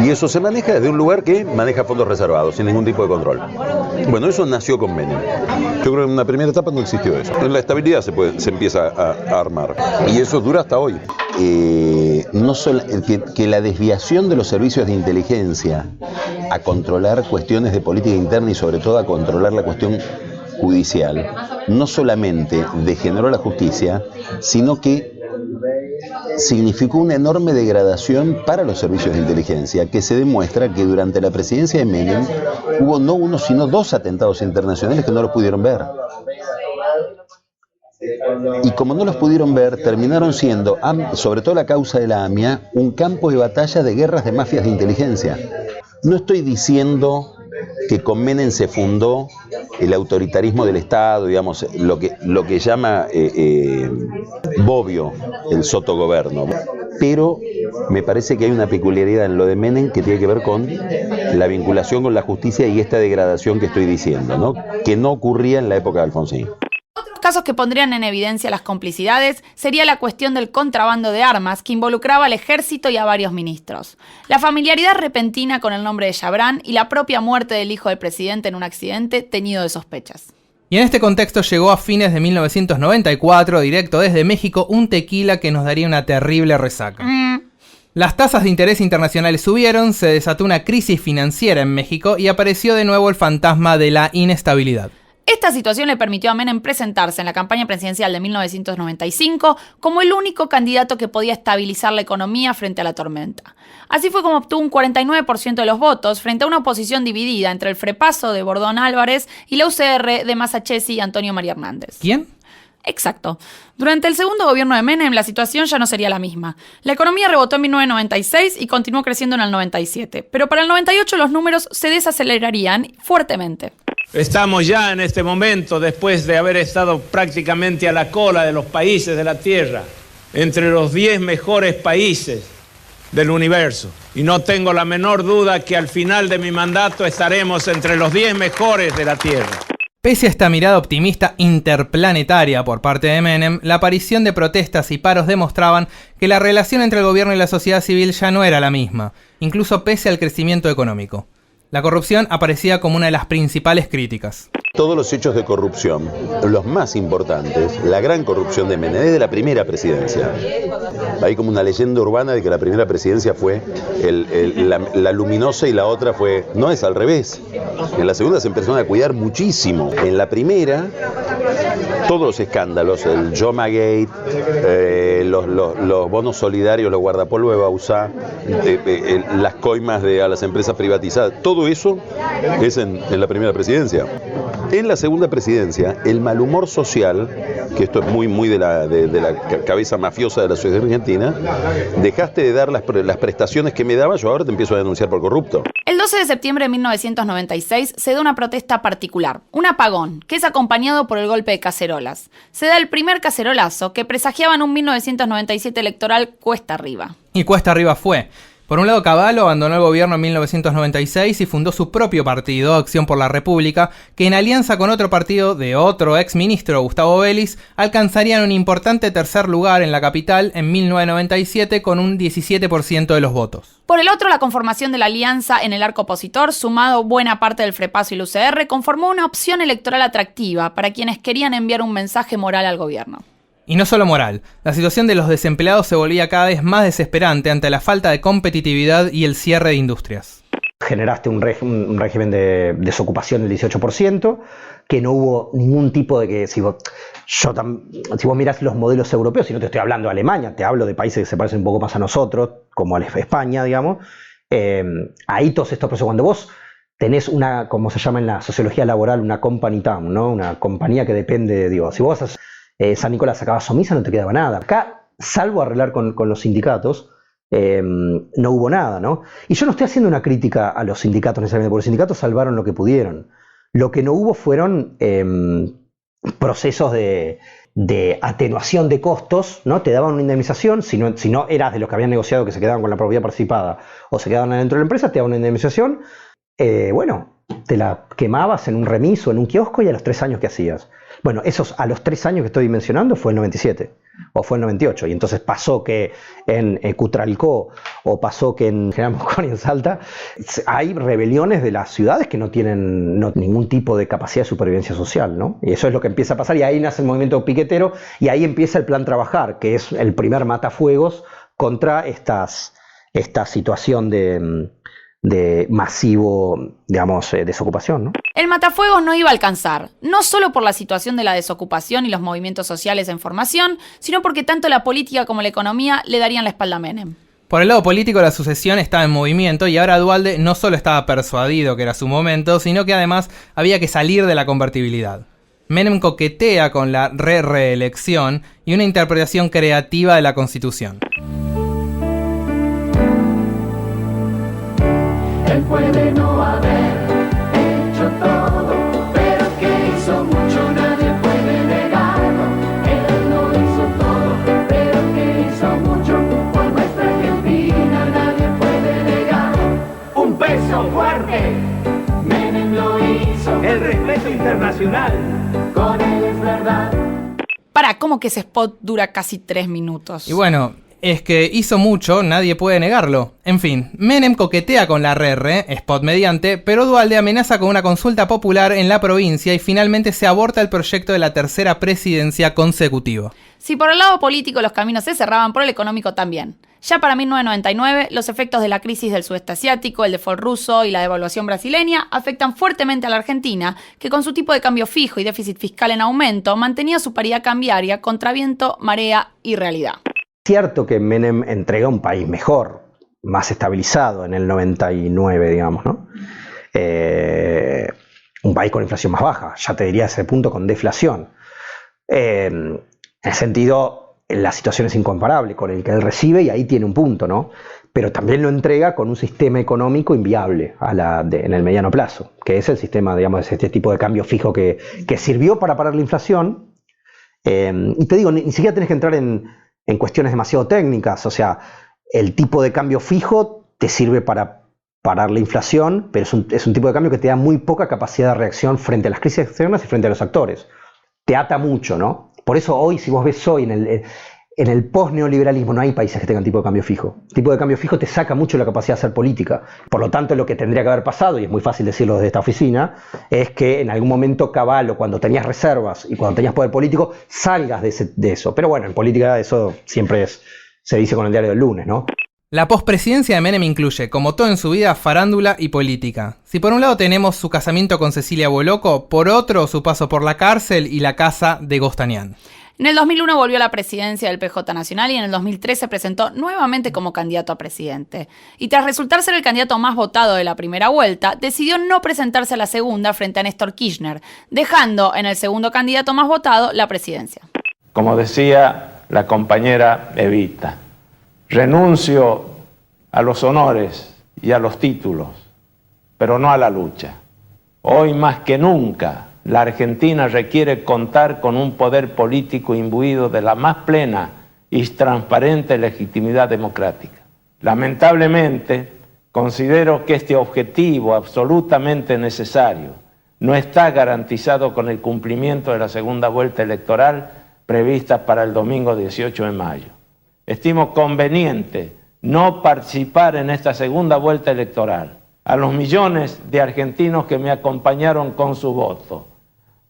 Y eso se maneja desde un lugar que maneja fondos reservados, sin ningún tipo de control. Bueno, eso nació con Menem. Yo creo que en una primera etapa no existió eso. En la estabilidad se empieza a armar. Y eso dura hasta hoy. No solo que la desviación de los servicios de inteligencia a controlar cuestiones de política interna y sobre todo a controlar la cuestión judicial, no solamente degeneró la justicia, sino que significó una enorme degradación para los servicios de inteligencia, que se demuestra que durante la presidencia de Menem hubo no uno sino 2 atentados internacionales que no los pudieron ver. Y como no los pudieron ver, terminaron siendo, sobre todo la causa de la AMIA, un campo de batalla de guerras de mafias de inteligencia. No estoy diciendo que con Menem se fundó el autoritarismo del Estado, digamos, lo que llama Bobbio el sotogoverno. Pero me parece que hay una peculiaridad en lo de Menem que tiene que ver con la vinculación con la justicia y esta degradación que estoy diciendo, ¿no? Que no ocurría en la época de Alfonsín. Casos que pondrían en evidencia las complicidades sería la cuestión del contrabando de armas que involucraba al ejército y a varios ministros, la familiaridad repentina con el nombre de Chabrán y la propia muerte del hijo del presidente en un accidente teñido de sospechas. Y en este contexto llegó a fines de 1994, directo desde México, un tequila que nos daría una terrible resaca. Las tasas de interés internacionales subieron, se desató una crisis financiera en México y apareció de nuevo el fantasma de la inestabilidad. Esta situación le permitió a Menem presentarse en la campaña presidencial de 1995 como el único candidato que podía estabilizar la economía frente a la tormenta. Así fue como obtuvo un 49% de los votos frente a una oposición dividida entre el Frepaso de Bordón Álvarez y la UCR de Masachesi y Antonio María Hernández. ¿Quién? Exacto. Durante el segundo gobierno de Menem, la situación ya no sería la misma. La economía rebotó en 1996 y continuó creciendo en el 97, pero para el 98 los números se desacelerarían fuertemente. Estamos ya en este momento, después de haber estado prácticamente a la cola de los países de la Tierra, entre los 10 mejores países del universo. Y no tengo la menor duda que al final de mi mandato estaremos entre los 10 mejores de la Tierra. Pese a esta mirada optimista interplanetaria por parte de Menem, la aparición de protestas y paros demostraban que la relación entre el gobierno y la sociedad civil ya no era la misma, incluso pese al crecimiento económico. La corrupción aparecía como una de las principales críticas. Todos los hechos de corrupción, los más importantes, la gran corrupción de Menem, desde la primera presidencia. Hay como una leyenda urbana de que la primera presidencia fue la luminosa y la otra fue... No, es al revés. En la segunda se empezaron a cuidar muchísimo. En la primera, todos los escándalos, el Jomagate, los bonos solidarios, los guardapolvo de Bauzá, las coimas a las empresas privatizadas, todo eso es en la primera presidencia. En la segunda presidencia, el mal humor social, que esto es muy de la cabeza mafiosa de la sociedad argentina, dejaste de dar las prestaciones que me daba, yo ahora te empiezo a denunciar por corrupto. El 12 de septiembre de 1996 se da una protesta particular, un apagón, que es acompañado por el golpe de cacerolas. Se da el primer cacerolazo que presagiaban un 1997 electoral cuesta arriba. Y cuesta arriba fue. Por un lado, Cavallo abandonó el gobierno en 1996 y fundó su propio partido, Acción por la República, que en alianza con otro partido de otro exministro, Gustavo Vélez, alcanzarían un importante tercer lugar en la capital en 1997 con un 17% de los votos. Por el otro, la conformación de la alianza en el arco opositor, sumado buena parte del Frepaso y el UCR, conformó una opción electoral atractiva para quienes querían enviar un mensaje moral al gobierno. Y no solo moral, la situación de los desempleados se volvía cada vez más desesperante ante la falta de competitividad y el cierre de industrias. Generaste un régimen de desocupación del 18%, que no hubo ningún tipo de que... Si vos mirás los modelos europeos, y no te estoy hablando de Alemania, te hablo de países que se parecen un poco más a nosotros, como a España, digamos, ahí todos estos procesos, cuando vos tenés una, como se llama en la sociología laboral, una company town, ¿no? Una compañía que depende de Dios. Si vos San Nicolás sacabas Somisa, no te quedaba nada. Acá salvo arreglar con los sindicatos, no hubo nada, ¿no? Y yo no estoy haciendo una crítica a los sindicatos necesariamente, porque los sindicatos salvaron lo que pudieron. Lo que no hubo fueron procesos de atenuación de costos, ¿no? Te daban una indemnización, si no eras de los que habían negociado que se quedaban con la propiedad participada o se quedaban dentro de la empresa, te daban una indemnización, te la quemabas en un remis o en un kiosco y a los 3 años que hacías. Bueno, esos a los 3 años que estoy mencionando fue el 97 o fue el 98, y entonces pasó que en Cutralcó o pasó que en General Mosconi, en Salta, hay rebeliones de las ciudades que no tienen ningún tipo de capacidad de supervivencia social, ¿no? Y eso es lo que empieza a pasar, y ahí nace el movimiento piquetero, y ahí empieza el Plan Trabajar, que es el primer matafuegos contra esta situación de masivo, digamos, desocupación, ¿no? El matafuegos no iba a alcanzar, no solo por la situación de la desocupación y los movimientos sociales en formación, sino porque tanto la política como la economía le darían la espalda a Menem. Por el lado político, la sucesión estaba en movimiento y ahora Duhalde no solo estaba persuadido que era su momento, sino que además había que salir de la convertibilidad. Menem coquetea con la reelección y una interpretación creativa de la Constitución. Él puede no haber hecho todo, pero que hizo mucho nadie puede negarlo. Él no hizo todo, pero que hizo mucho por nuestra Argentina nadie puede negarlo. Un peso fuerte, Menem lo hizo. El respeto internacional, con él es verdad. ¿Cómo que ese spot dura casi 3 minutos? Y bueno, es que hizo mucho, nadie puede negarlo. En fin, Menem coquetea con la spot mediante, pero Duhalde amenaza con una consulta popular en la provincia y finalmente se aborta el proyecto de la tercera presidencia consecutiva. Si por el lado político los caminos se cerraban, por el económico también. Ya para 1999, los efectos de la crisis del sudeste asiático, el default ruso y la devaluación brasileña afectan fuertemente a la Argentina, que con su tipo de cambio fijo y déficit fiscal en aumento, mantenía su paridad cambiaria contra viento, marea y realidad. Cierto que Menem entrega un país mejor, más estabilizado en el 99, digamos, ¿no? Un país con inflación más baja, ya te diría a ese punto con deflación. En el sentido, la situación es incomparable con el que él recibe y ahí tiene un punto, ¿no? Pero también lo entrega con un sistema económico inviable en el mediano plazo, que es el sistema, digamos, este tipo de cambio fijo que sirvió para parar la inflación. Y te digo, ni siquiera tenés que entrar en cuestiones demasiado técnicas, o sea, el tipo de cambio fijo te sirve para parar la inflación, pero es un tipo de cambio que te da muy poca capacidad de reacción frente a las crisis externas y frente a los actores. Te ata mucho, ¿no? Por eso hoy, si vos ves hoy en el post-neoliberalismo, no hay países que tengan tipo de cambio fijo. El tipo de cambio fijo te saca mucho la capacidad de hacer política. Por lo tanto, lo que tendría que haber pasado, y es muy fácil decirlo desde esta oficina, es que en algún momento Cavallo, cuando tenías reservas y cuando tenías poder político, salgas de eso. Pero bueno, en política eso siempre se dice con el diario del lunes, ¿no? La pospresidencia de Menem incluye, como todo en su vida, farándula y política. Si por un lado tenemos su casamiento con Cecilia Boloco, por otro su paso por la cárcel y la casa de Gostanián. En el 2001 volvió a la presidencia del PJ Nacional y en el 2003 se presentó nuevamente como candidato a presidente. Y tras resultar ser el candidato más votado de la primera vuelta, decidió no presentarse a la segunda frente a Néstor Kirchner, dejando en el segundo candidato más votado la presidencia. Como decía la compañera Evita, renuncio a los honores y a los títulos, pero no a la lucha. Hoy más que nunca, la Argentina requiere contar con un poder político imbuido de la más plena y transparente legitimidad democrática. Lamentablemente, considero que este objetivo absolutamente necesario no está garantizado con el cumplimiento de la segunda vuelta electoral prevista para el domingo 18 de mayo. Estimo conveniente no participar en esta segunda vuelta electoral. A los millones de argentinos que me acompañaron con su voto,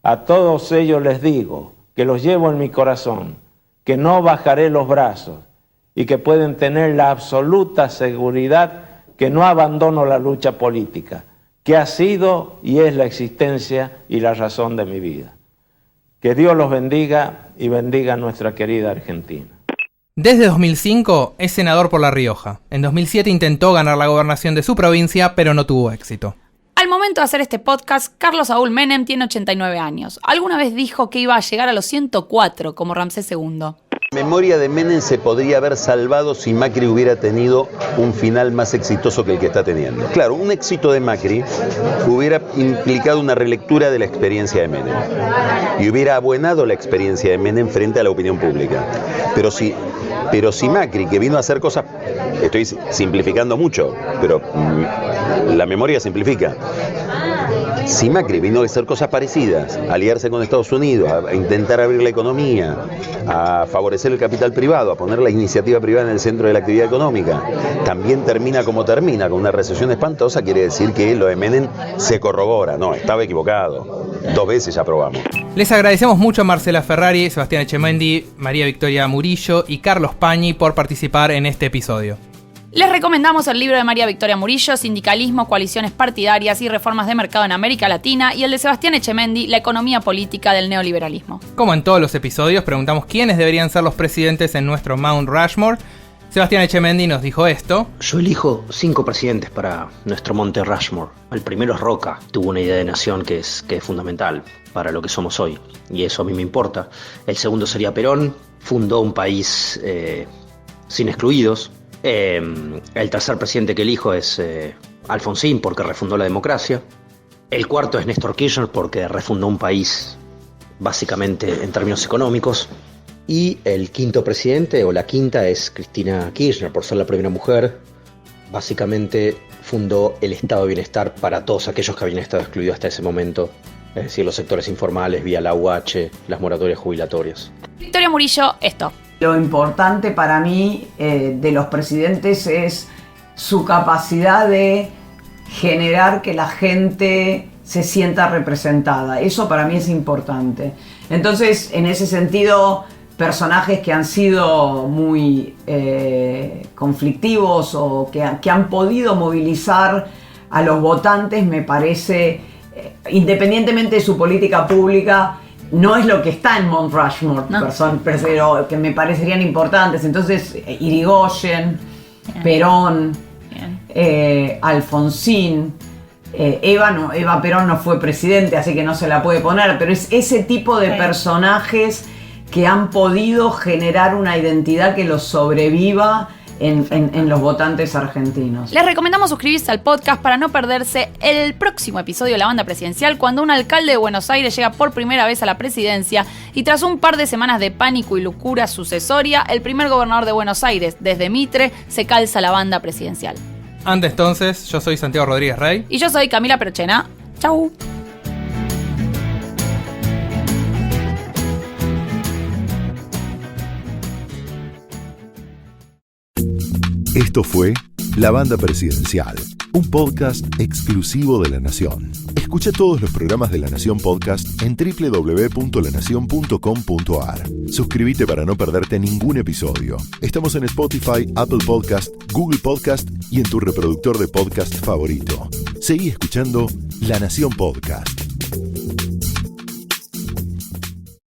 a todos ellos les digo que los llevo en mi corazón, que no bajaré los brazos y que pueden tener la absoluta seguridad que no abandono la lucha política, que ha sido y es la existencia y la razón de mi vida. Que Dios los bendiga y bendiga a nuestra querida Argentina. Desde 2005 es senador por La Rioja. En 2007 intentó ganar la gobernación de su provincia, pero no tuvo éxito. Al momento de hacer este podcast, Carlos Saúl Menem tiene 89 años. Alguna vez dijo que iba a llegar a los 104 como Ramsés II. La memoria de Menem se podría haber salvado si Macri hubiera tenido un final más exitoso que el que está teniendo. Claro, un éxito de Macri hubiera implicado una relectura de la experiencia de Menem y hubiera abuenado la experiencia de Menem frente a la opinión pública. Pero si Macri, que vino a hacer cosas, estoy simplificando mucho, pero la memoria simplifica. Si Macri vino a hacer cosas parecidas, a aliarse con Estados Unidos, a intentar abrir la economía, a favorecer el capital privado, a poner la iniciativa privada en el centro de la actividad económica, también termina como termina, con una recesión espantosa, quiere decir que lo de Menem se corrobora. No, estaba equivocado. 2 veces ya probamos. Les agradecemos mucho a Marcela Ferrari, Sebastián Echemendy, María Victoria Murillo y Carlos Pañi por participar en este episodio. Les recomendamos el libro de María Victoria Murillo, Sindicalismo, Coaliciones Partidarias y Reformas de Mercado en América Latina, y el de Sebastián Echemendy, La economía política del neoliberalismo. Como en todos los episodios, preguntamos quiénes deberían ser los presidentes en nuestro Mount Rushmore. Sebastián Echemendy nos dijo esto. Yo elijo 5 presidentes para nuestro Monte Rushmore. El primero es Roca, tuvo una idea de nación que es fundamental para lo que somos hoy, y eso a mí me importa. El segundo sería Perón, fundó un país sin excluidos. El tercer presidente que elijo es Alfonsín, porque refundó la democracia. El cuarto es Néstor Kirchner, porque refundó un país básicamente en términos económicos. Y el quinto presidente, o la quinta, es Cristina Kirchner, por ser la primera mujer. Básicamente fundó el estado de bienestar para todos aquellos que habían estado excluidos hasta ese momento, es decir, los sectores informales, vía la UH, las moratorias jubilatorias. Victoria Murillo, esto. Lo importante para mí de los presidentes es su capacidad de generar que la gente se sienta representada. Eso para mí es importante. Entonces, en ese sentido, personajes que han sido muy conflictivos o que han podido movilizar a los votantes, me parece, independientemente de su política pública, no es lo que está en Mount Rushmore, no. Pero que me parecerían importantes. Entonces, Irigoyen, Perón, Alfonsín, Eva Perón no fue presidente, así que no se la puede poner, pero es ese tipo de personajes que han podido generar una identidad que los sobreviva en los votantes argentinos. Les recomendamos suscribirse al podcast para no perderse el próximo episodio de La Banda Presidencial, cuando un alcalde de Buenos Aires llega por primera vez a la presidencia y tras un par de semanas de pánico y locura sucesoria, el primer gobernador de Buenos Aires, desde Mitre, se calza la banda presidencial. Antes entonces, yo soy Santiago Rodríguez Rey. Y yo soy Camila Perochena. Chau. Esto fue La Banda Presidencial, un podcast exclusivo de La Nación. Escucha todos los programas de La Nación Podcast en www.lanacion.com.ar. Suscríbete para no perderte ningún episodio. Estamos en Spotify, Apple Podcast, Google Podcast y en tu reproductor de podcast favorito. Seguí escuchando La Nación Podcast.